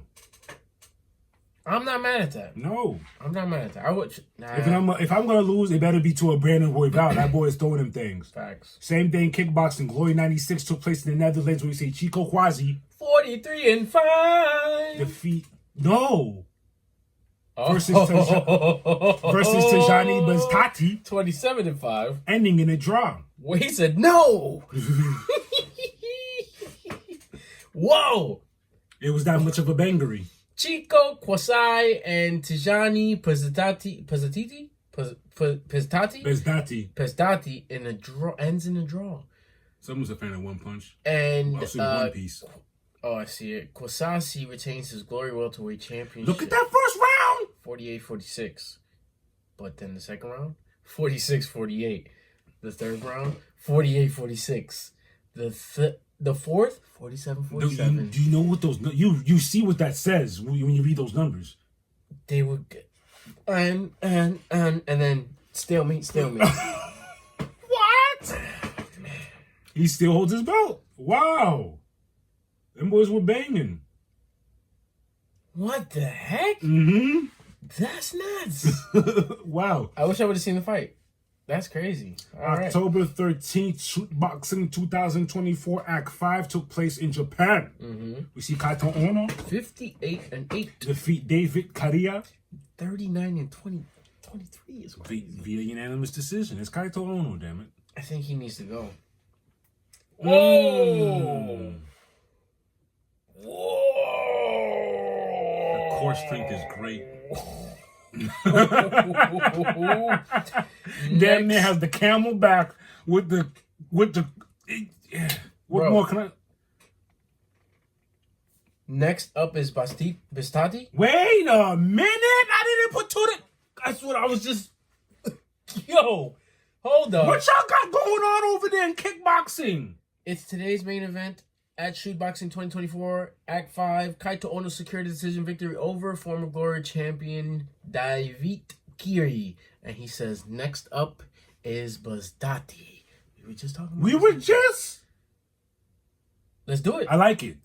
I'm not mad at that. No, I'm not mad at that. I would. Nah. if I'm gonna lose, it better be to a Brandon Royval. That boy is throwing them things. Facts. Same thing. Kickboxing. Glory 96 took place in the Netherlands. Where we say Chico Quasi 43-5. defeat. No. Oh. Versus Tijani Beztati 27-5. ending in a draw. Wade said no. Whoa. It was that much of a bangery. Chico Quasi and Tijani Pezdati in a draw, ends in a draw. Someone's a fan of One Punch. And One Piece. Oh, I see it. Kwasasi retains his Glory Welterweight Championship. Look at that first round. 48-46. But then the second round, 46-48. The third round, 48-46. The fourth, 47-47. Do you know what those you see what that says when you read those numbers? They would and then stalemate. What? He still holds his belt. Wow. Them boys were banging. What the heck? Mm-hmm. That's nuts. Wow. I wish I would have seen the fight. That's crazy. All October 13th, Shoot Boxing 2024 Act 5 took place in Japan. Mm-hmm. We see Kaito Ono 58-8. defeat David Kariya 39-23 is crazy. via unanimous decision. It's Kaito Ono, damn it. I think he needs to go. Whoa! Whoa! The core strength is great. Damn near has the camel back with the what Bro. more can I? Next up is Bastati. Wait a minute! I didn't put two to. That's what I was just. Yo, hold up. What y'all got going on over there in kickboxing? It's today's main event at Shoot Boxing 2024 Act 5. Kaito Ono secured a decision victory over former Glory champion David Kiri. And he says next up is Bastati. We were just talking about Let's do it. I like it.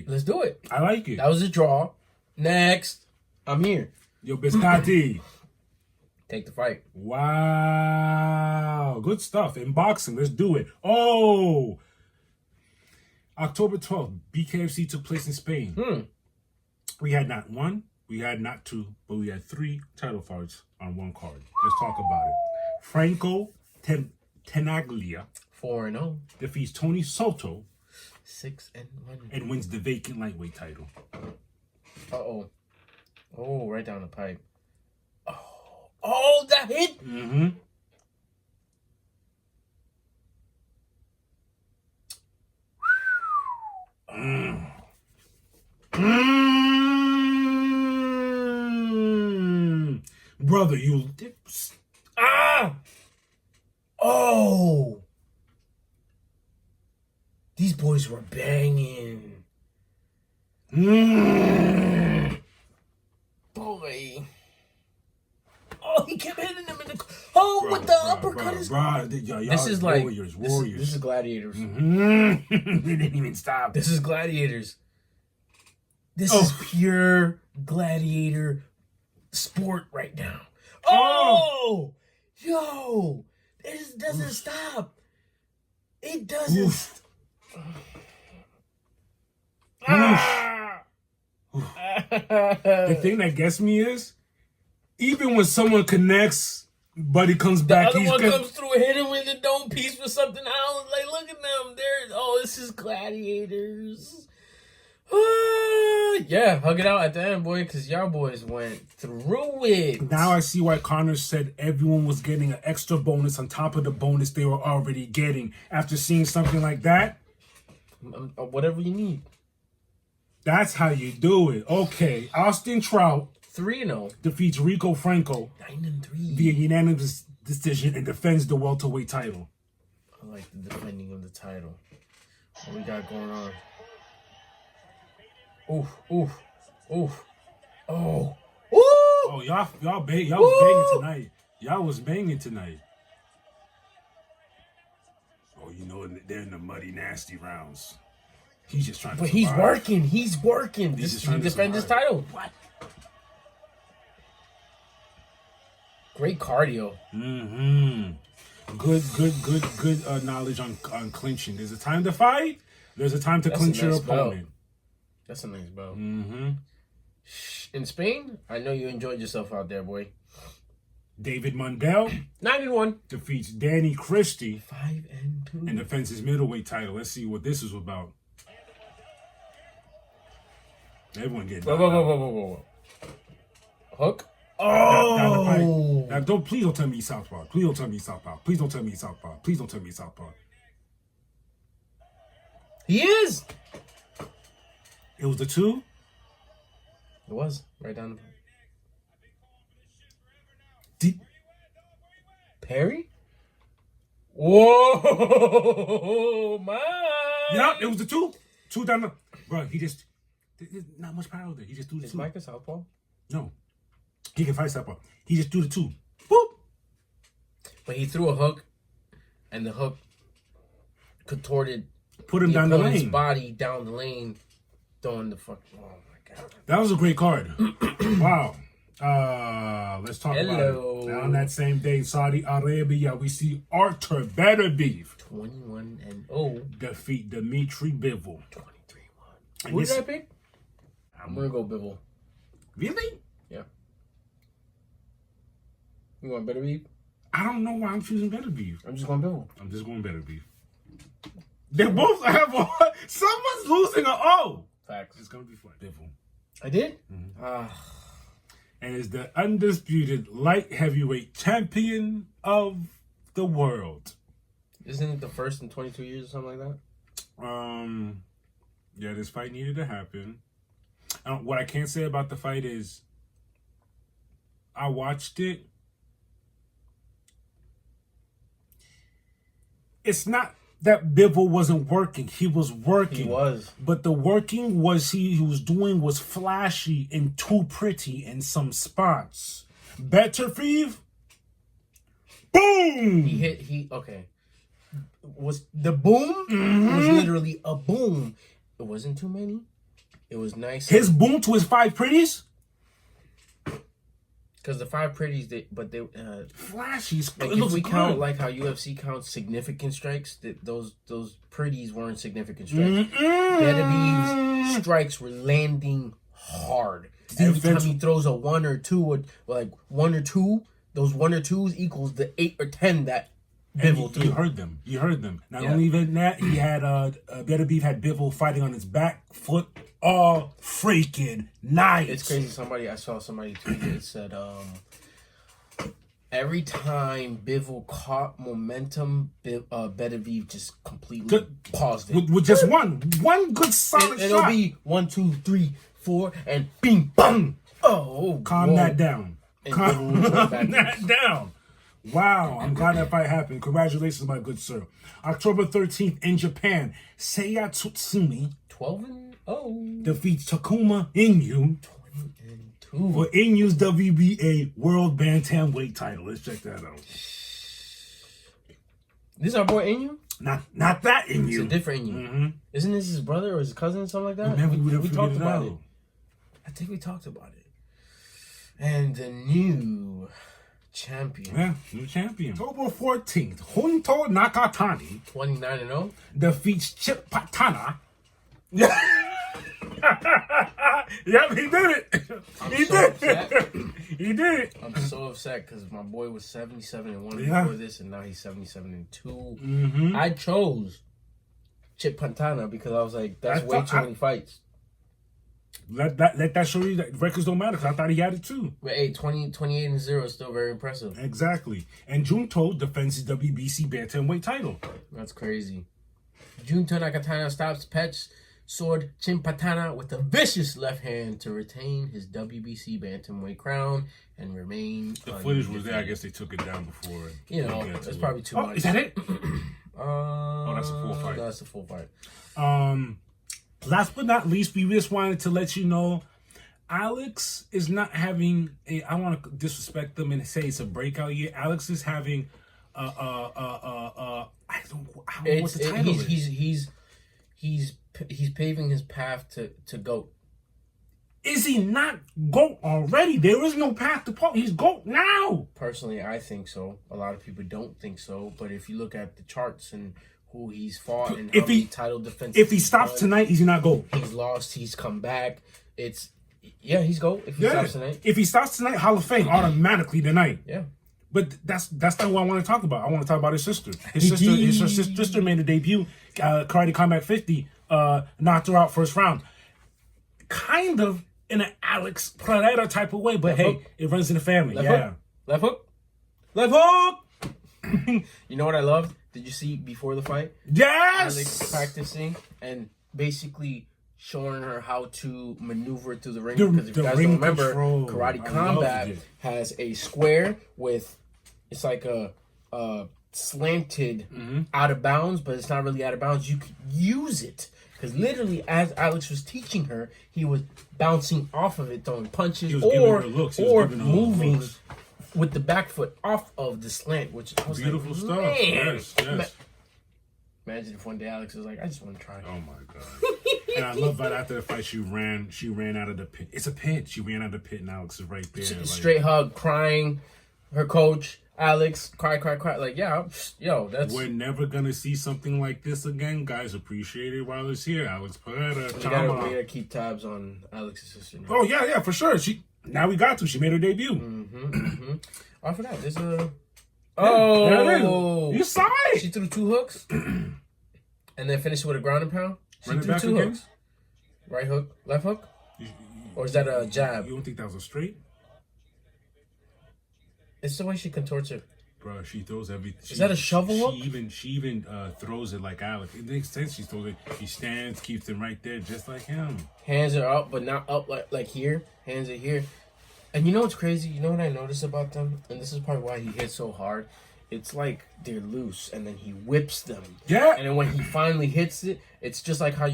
Let's do it. I like it. That was a draw. Next. I'm here. Yo, Biscotti. Take the fight. Wow. Good stuff. In boxing, let's do it. Oh. October 12th, BKFC took place in Spain. We had not one, we had not two, but we had three title fights on one card. Let's talk about it. Franco Tenaglia 4-0. defeats Tony Soto 6-1. and wins the vacant lightweight title. Uh-oh. Oh, right down the pipe. Oh, that hit? Mm-hmm. Brother, you... Oh! These boys were banging. Boy. Oh, he kept hitting him in the... Oh, with the uppercut. This is like... Warriors. This is Gladiators. They didn't even stop. This is Gladiators. This is pure gladiator sport right now. Oh! Yo! It doesn't stop. It doesn't. The thing that gets me is, even when someone connects, Buddy comes back. The other one comes through and hit him with the dome piece for something else. Like, look at them. This is Gladiators. Yeah, hug it out at the end, boy, because y'all boys went through it. Now I see why Connor said everyone was getting an extra bonus on top of the bonus they were already getting after seeing something like that. Whatever you need. That's how you do it. Okay, Austin Trout 3-0 defeats Rico Franco 9-3 via unanimous decision and defends the welterweight title. I like the defending of the title. What we got going on? Oof. Oh, y'all was banging tonight. Y'all was banging tonight. Oh, you know they're in the muddy, nasty rounds. He's just trying to But survive. he's working. He's This just trying he to defend his survive. title. What? Great cardio. Good knowledge on clinching. There's a time to fight. There's a time to clinch your opponent. That's a nice belt. In Spain, I know you enjoyed yourself out there, boy. David Mundell 91. defeats Danny Christie 5-2. and defends his middleweight title. Let's see what this is about. Everyone getting Whoa. Hook. Oh! Now, please don't tell me he's southpaw. Please don't tell me he's southpaw. Please don't tell me he's southpaw. Please don't tell me he's southpaw. He is. It was the 2? It was right down the Deep. Perry? Whoa, man. Yeah, it was the 2. 2 down the... Bro, he just... There's not much power there. He just threw the 2. Is Mike a southpaw? No. He can fight southpaw. He just threw the 2. Boop! But he threw a hook, and the hook contorted... Put him down the lane. His body down the lane, throwing the fuck... Oh, my God. That was a great card. Wow. Let's talk about it. Now, on that same day, Saudi Arabia, we see Artur Beterbiev 21-0 defeat Dimitri Bivol. 23-1. Who did I pick? I'm gonna go Bivol. Really? Yeah. You want Beterbiev? I don't know why I'm choosing Beterbiev. I'm just going Bivol. I'm just going Beterbiev. They both have a... Someone's losing an O. Facts. It's gonna be fun. Bivol. I did? And is the undisputed light heavyweight champion of the world. Isn't it the first in 22 years or something like that? Yeah, this fight needed to happen. What I can't say about the fight is I watched it. It's not that Bivol wasn't working. He was working. He was. But the working he was doing was flashy and too pretty in some spots. Beterbiev, boom! Okay. Was the boom? It was literally a boom. It wasn't too many. It was nice. His boom to his 5 pretties? Because the 5 pretties, they flashy. like if we count like how UFC counts significant strikes, those pretties weren't significant strikes. Beterbiev's strikes were landing hard. Every time he throws a 1 or 2, or like 1 or 2, those 1 or 2s equals the 8 or 10 that Bivol threw. You heard them. Not only even that, he had Beterbiev had Bivol fighting on his back foot all freaking night. It's crazy. I saw somebody tweet it. It said, every time Bivol caught momentum, Beterbiev just completely paused it. With just one good solid shot. It'll be 1, 2, 3, 4, and bing, bang. Oh, calm that down. Calm that down. Wow, I'm glad that fight happened. Congratulations, my good sir. October 13th in Japan, Seiya Tsutsumi 12-0 defeats Takuma Inoue 20-2 for Inoue's WBA World Bantamweight title. Let's check that out. This is our boy Inoue? Not that Inoue. It's a different Inoue. Isn't this his brother or his cousin or something like that? We talked about it. it. I think we talked about it. And the new champion. Yeah, new champion. October 14th, Hunto Nakatani 29-0 defeats Chip Patana. Yep, he did it. He did it. I'm so upset because my boy was 77-1 before this, and now he's 77-2. I chose Chip Pantana because I was like, that's way too many fights. Let that show you that records don't matter, because I thought he had it too. But hey, 28-0 is still very impressive. Exactly. And Junto defends his WBC Bantamweight title. That's crazy. Junto Nakatana stops Pet's sword Chimpatana with a vicious left hand to retain his WBC Bantamweight crown and remain The footage was there. I guess they took it down before. It's probably too much. Is that it? That's a full fight. That's a full fight. Last but not least, we just wanted to let you know, Alex is not having a. I want to disrespect them and say it's a breakout year. Alex is having I don't know what the title is. he's paving his path to GOAT. Is he not GOAT already? There is no path to GOAT. He's GOAT now. Personally, I think so. A lot of people don't think so. But if you look at the charts and who he's fought and how many title defenses, if he stops tonight, he's not GOAT. He's lost. He's come back. He's GOAT. If he stops tonight, if he stops tonight, Hall of Fame automatically tonight. Yeah. But that's not what I want to talk about. I want to talk about his sister. His sister made a debut. Karate Combat 50 knocked her out first round. Kind of in an Alex Pereira type of way, but it runs in the family. Left hook. You know what I loved? Did you see before the fight? Yes. Alex practicing and basically showing her how to maneuver through the ring. Because if you guys don't remember, Karate Combat has a square with, it's like a slanted out of bounds, but it's not really out of bounds. You could use it. Because literally, as Alex was teaching her, he was bouncing off of it, throwing punches, or moving with the back foot off of the slant, which I was beautiful like, stuff. Man. Yes. Imagine if one day Alex was like, I just want to try. Oh my god! And I love that after the fight, she ran out of the pit. It's a pit. She ran out of the pit, and Alex is right there. Straight hug, crying. Her coach, Alex, cry. Like, that's. We're never gonna see something like this again, guys. Appreciate it while it's here. Alex Pereira. We gotta keep tabs on Alex's sister. Now. Oh yeah, for sure. She made her debut. I forgot. There's a. Oh, you saw it. She threw 2 hooks, and then finished with a ground and pound. She threw 2 hooks. Right hook, left hook, or is that a jab? You don't think that was a straight? It's the way she contorts it. Bro, she throws everything. Is that a shovel hook? She even throws it like Alex. It makes sense. She throws it. She stands, keeps it right there, just like him. Hands are up, but not up like here. Hands are here. And you know what's crazy? You know what I noticed about them? And this is probably why he hits so hard. It's like they're loose, and then he whips them. Yeah. And then when he finally hits it, it's just like how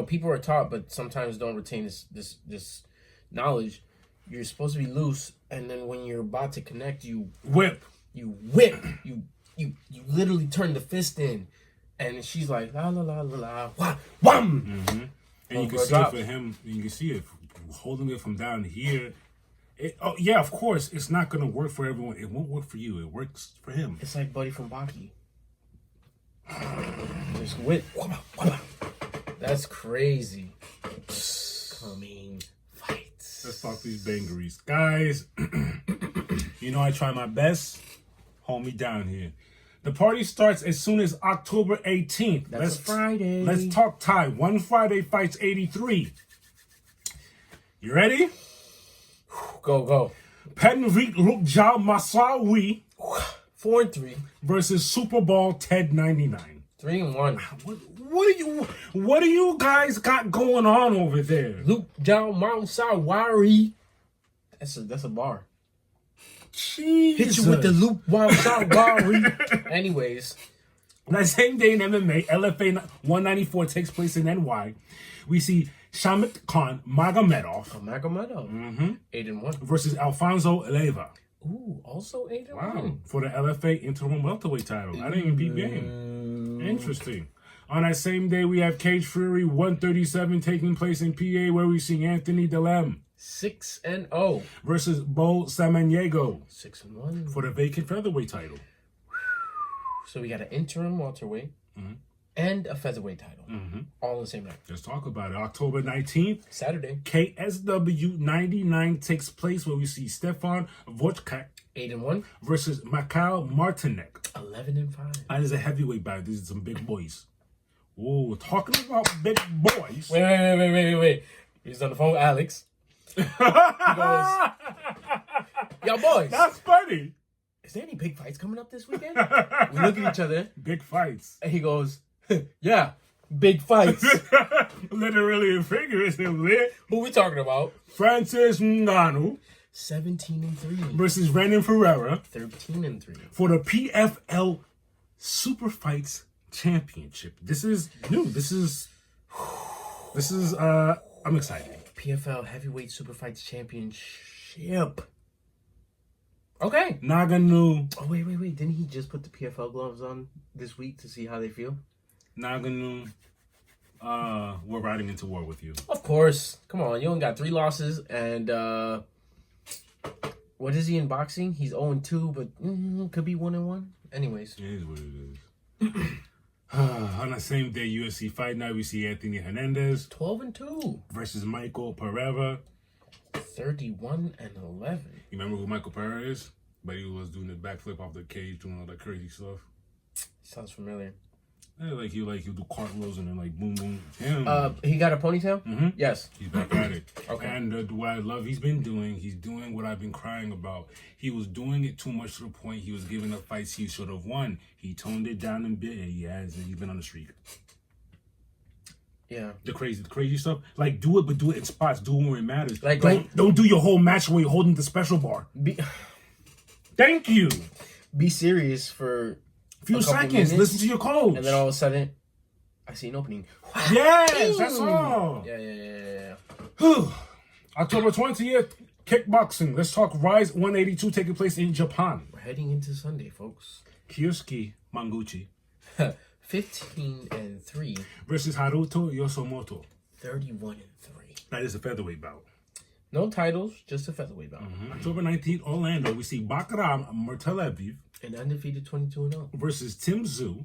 people are taught, but sometimes don't retain this knowledge. You're supposed to be loose, and then when you're about to connect, you whip. You literally turn the fist in, and she's like la la la la la wah, wham. And you can see it for him. You can see it holding it from down here. Of course, it's not gonna work for everyone. It won't work for you. It works for him. It's like Buddy from Baki. Just whip. That's crazy. Coming fights. Let's talk these bangeries, guys. You know I try my best. Hold me down here. The party starts as soon as October 18th. That's a Friday. Let's talk Thai. One Friday fights 83. You ready? Go. Penvik Lukjal Masawi 4-3 versus Super Ball Ted 99. 3-1. What do you guys got going on over there? Lukjal Masawi. That's a bar. Jesus. Hit you with the Luke Masawi. Anyways. That same day in MMA, LFA 194 takes place in NY. We see Shamit Khan Magomedov. 8-1. Versus Alfonso Leyva. Ooh, also 8-1. Wow. For the LFA interim welterweight title. I didn't even beat game. Interesting. On that same day, we have Cage Fury 137 taking place in PA, where we see Anthony Delem. 6-0. Versus Bo Samaniego. 6-1. For the vacant featherweight title. So we got an interim welterweight and a featherweight title. All on the same night. Let's talk about it. October 19th. Saturday. KSW 99 takes place where we see Stefan Vochkak 8-1. Versus Mikhail Martinek. 11-5. That is a heavyweight bout. These are some big boys. Whoa, talking about big boys. Wait. He's on the phone with Alex. He goes, yo, boys. That's funny. Is there any big fights coming up this weekend? We look at each other. Big fights. And he goes, yeah, big fights. Literally and figuratively. Who we talking about? Francis Ngannou. 17-3. Versus Renan Ferreira. 13-3. For the PFL Super Fights Championship. This is new. This is I'm excited. PFL Heavyweight Super Fights Championship. Okay. Ngannou. Oh, wait. Didn't he just put the PFL gloves on this week to see how they feel? Ngannou we're riding into war with you. Of course. Come on, you only got 3 losses, and what is he in boxing? He's 0-2, but could be 1-1. Anyways, It is what it is. On the same day, UFC Fight Night, we see Anthony Hernandez 12-2 versus Michael Pereira. 31-11. You remember who Michael Pereira is? But he was doing the backflip off the cage, doing all that crazy stuff. Sounds familiar. Yeah, he'll do cartwheels and then boom boom. Him. He got a ponytail? Mm-hmm. Yes. He's back at it. Okay. And what I love he's doing what I've been crying about. He was doing it too much to the point he was giving up fights he should have won. He toned it down a bit, and he's been on the streak. Yeah. The crazy stuff. Do it, but do it in spots. Do it where it matters. Don't do your whole match where you're holding the special bar. Thank you. Be serious for a few seconds. Listen to your coach. And then all of a sudden, I see an opening. Yes, that's all. Yeah. October 20th, kickboxing. Let's talk Rise 182 taking place in Japan. We're heading into Sunday, folks. Kyosuke Manguchi 15-3 versus Haruto Yoshimoto 31-3. That is a featherweight bout. No titles, just a featherweight bout. Mm-hmm. October 19th, Orlando. We see Bakram Murtaleviv An undefeated 22-0 versus Tim Tszyu.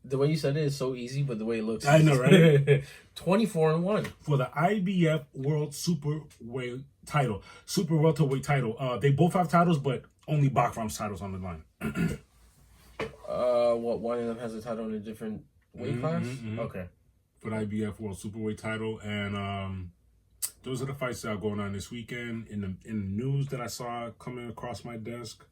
The way you said it is so easy, but the way it looks, I know, right? 24-1 for the IBF World Super welterweight title. They both have titles, but only Bakram's titles on the line. One of them has a title in a different weight class? Mm-hmm. Okay. For the IBF World Superweight title, and those are the fights that are going on this weekend. In the news that I saw coming across my desk,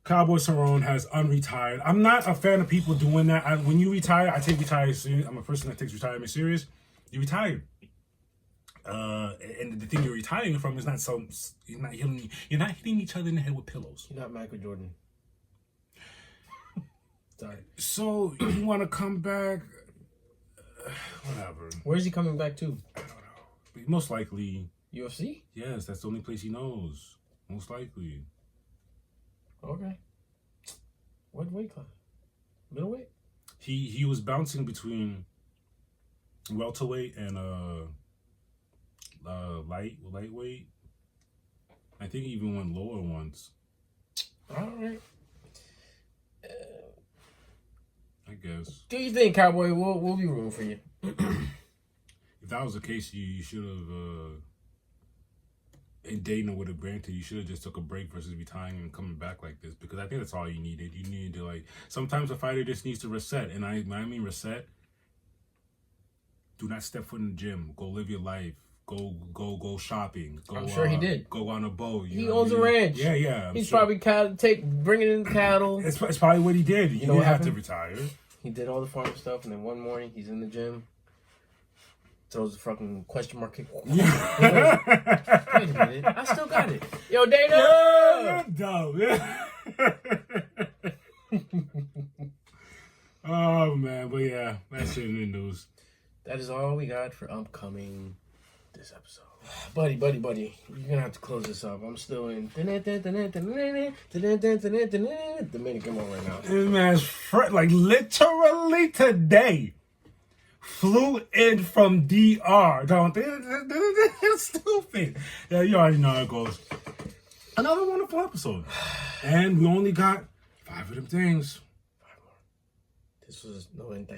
Cowboy Cerrone has unretired. I'm not a fan of people doing that. When you retire, I take retirement serious. I'm a person that takes retirement serious. You retired. And the thing you're retiring from is not you're not hitting each other in the head with pillows. You're not Michael Jordan. Sorry. So you want to come back? Whatever. Where's he coming back to? I don't know. Most likely UFC. Yes, that's the only place he knows. Most likely. Okay. What weight class? Middleweight. He was bouncing between welterweight and lightweight. I think he even went lower once. All right. I guess. Do you think, Cowboy? We'll be rooting for you. If that was the case, you should have. And Dana would have granted. You should have just took a break versus retiring and coming back like this, because I think that's all you needed. You needed to sometimes a fighter just needs to reset, and when I mean reset, do not step foot in the gym. Go live your life. Go shopping. I'm sure he did. Go on a boat. He owns a ranch. Yeah. He's probably bringing in cattle. It's probably what he did. He didn't have to retire. He did all the farm stuff, and then one morning he's in the gym, throws a fucking question mark kick. Wait a minute, I still got it. Yo, Dana. Yeah, you're dumb. Oh man, but yeah, that's it in the news. That is all we got for upcoming this episode. Buddy, you're gonna have to close this up. I'm still in Dominican mode right now. This man's literally today flew in from DR. Don't they? It's stupid. Yeah, you already know how it goes. Another wonderful episode, and we only got 5 of them things. 5 more. This was Noventa,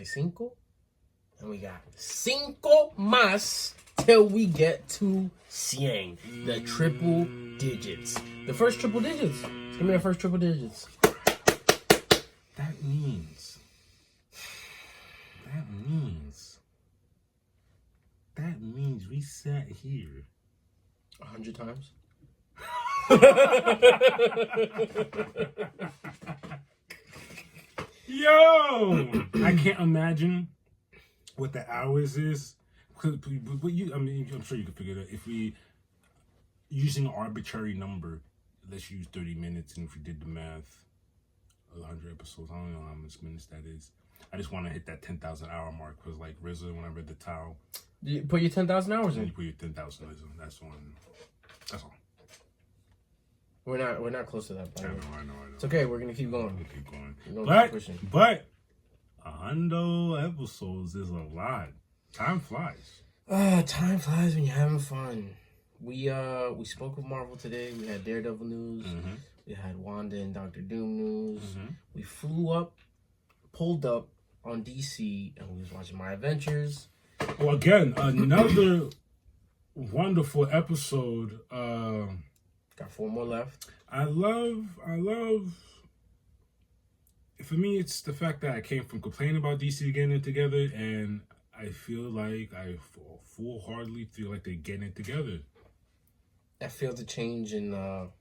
and we got Cinco más till we get to 100, the triple digits. The first triple digits. It's gonna be our first triple digits. That means we sat here 100 times. Yo, I can't imagine what the hours is. But I'm sure you can figure it out. If we using an arbitrary number, let's use 30 minutes, and if we did the math, 100 episodes. I don't know how much minutes that is. I just want to hit that 10,000 hour mark, because like RZA, when I read the towel, you put your 10,000 hours in. You put your 10,000 hours in. That's one. That's all. We're not close to that. I know. It's okay. We're gonna keep going. We'll keep going. But 100 episodes is a lot. Time flies. Time flies when you're having fun. We spoke with Marvel today. We had Daredevil news. Mm-hmm. We had Wanda and Doctor Doom news. Mm-hmm. We pulled up on DC, and we was watching My Adventures. Well, again, another wonderful episode. Got 4 more left. I love. For me, it's the fact that I came from complaining about DC getting it together, and I feel like I full-heartedly feel like they're getting it together. I feel the change in what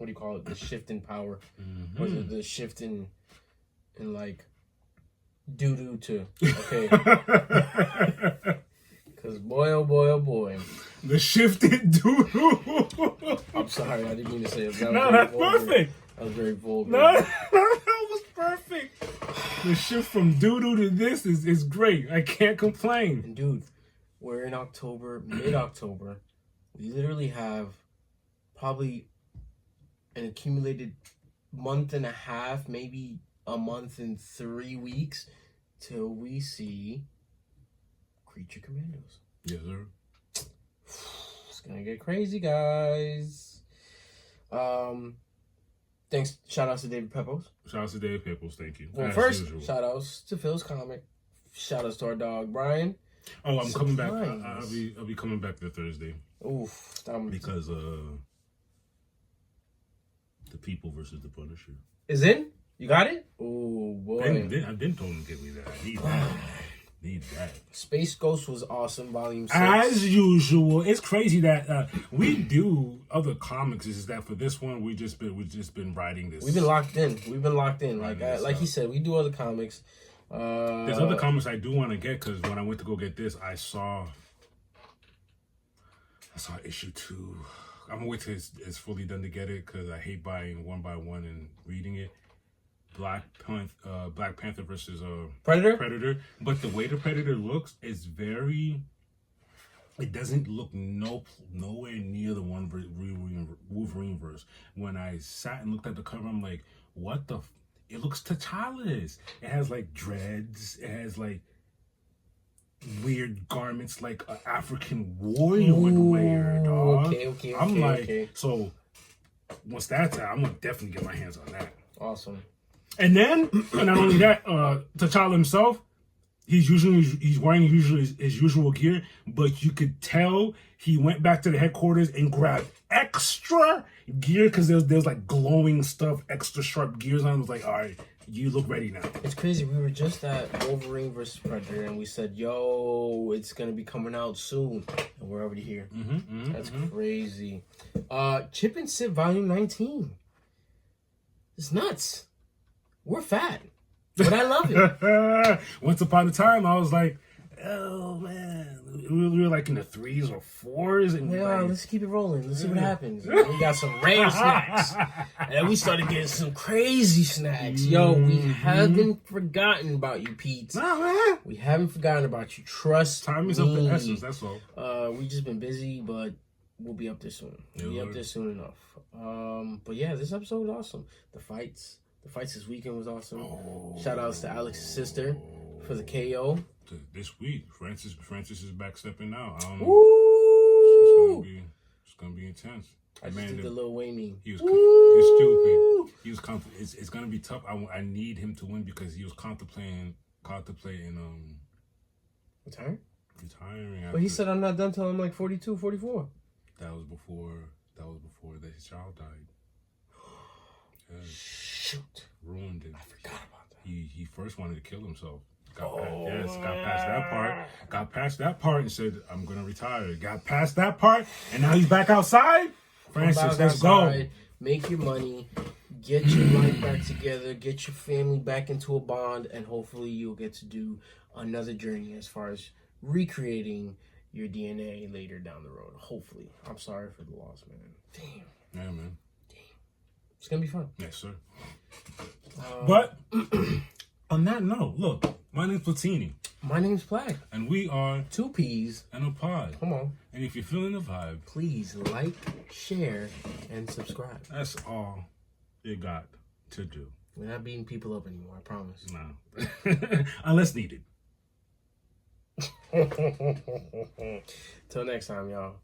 do you call it? The shift in power. Mm-hmm. Was it the shift in like doo-doo to okay? Because boy, oh boy, oh boy. The shifted doo-doo. I'm sorry, I didn't mean to say it. No, that's perfect. That was very vulgar. No, that was perfect. The shift from doo-doo to this is great. I can't complain. And dude, we're in October, mid-October. We literally have probably an accumulated month and a half, maybe a month and 3 weeks till we see Creature Commandos. Yes, sir. It's gonna get crazy, guys. Thanks. Shout outs to David Pepos. Shout out to Dave Peoples, thank you. Well, As first, usual. shout outs to Phil's Comic. Shout outs to our dog Brian. Oh, I'm coming back. Surprise. I'll be coming back the Thursday Oof, because the People versus the Punisher. is in. You got it? Oh boy. I've been told him to give me that. I need that. Need that. Space Ghost was awesome, Volume 6. As usual, it's crazy that we do other comics. Is that for this one we've just been writing this. We've been locked in. Like Writing he said, we do other comics. There's other comics I do want to get because when I went to go get this, I saw issue 2. I'm gonna wait till it's fully done to get it because I hate buying one by one and reading it. Black Panther versus Predator. But the way the Predator looks is very. It doesn't look nowhere near the one Wolverine verse. When I sat and looked at the cover, I'm like, what the? It looks T'Challa's. It has like dreads. It has like weird garments like an African warrior would wear, dog. Okay. So once that's out, I'm gonna definitely get my hands on that. Awesome. And then, not only that, T'Challa himself, he's wearing his usual gear, but you could tell he went back to the headquarters and grabbed extra gear because there's like glowing stuff, extra sharp gears on. I was like, all right, you look ready now. It's crazy. We were just at Wolverine versus Predator, and we said, "Yo, it's gonna be coming out soon," and we're already here. That's crazy. Chip and Sip Volume 19. It's nuts. We're fat, but I love it. Once upon a time, I was like, oh man, we were like in the 3s or 4s, and let's keep it rolling. Let's see what happens. We got some rare snacks, and then we started getting some crazy snacks. Yo, we haven't forgotten about you, Pete. Nah, man. We haven't forgotten about you. Trust Time is me. of the essence. That's all. We just been busy, but we'll be up there soon. We'll be up there soon enough. But yeah, this episode was awesome. The fights this weekend was awesome. Shout outs to Alex's sister for the KO. This week, Francis is back stepping out. Woo! It's gonna be intense. I just did the Lil Wayne meme. He was stupid. He was it's gonna be tough. I need him to win because he was contemplating Retiring. But he said I'm not done till I'm like 42, 44. That was before his child died. Shoot. Ruined it. I forgot about that. He first wanted to kill himself. Got past that part. Got past that part and said, I'm gonna retire. Got past that part and now he's back outside. Francis, let's go. Make your money, get your life back together, get your family back into a bond, and hopefully you'll get to do another journey as far as recreating your DNA later down the road. Hopefully. I'm sorry for the loss, man. Damn. Yeah, man. It's gonna be fun. Yes, sir. But on that note, look, my name's Platini. My name's Plague. And we are 2 P's and a pod. Come on. And if you're feeling the vibe, please like, share, and subscribe. That's all you got to do. We're not beating people up anymore, I promise. No. Unless needed. Till next time, y'all.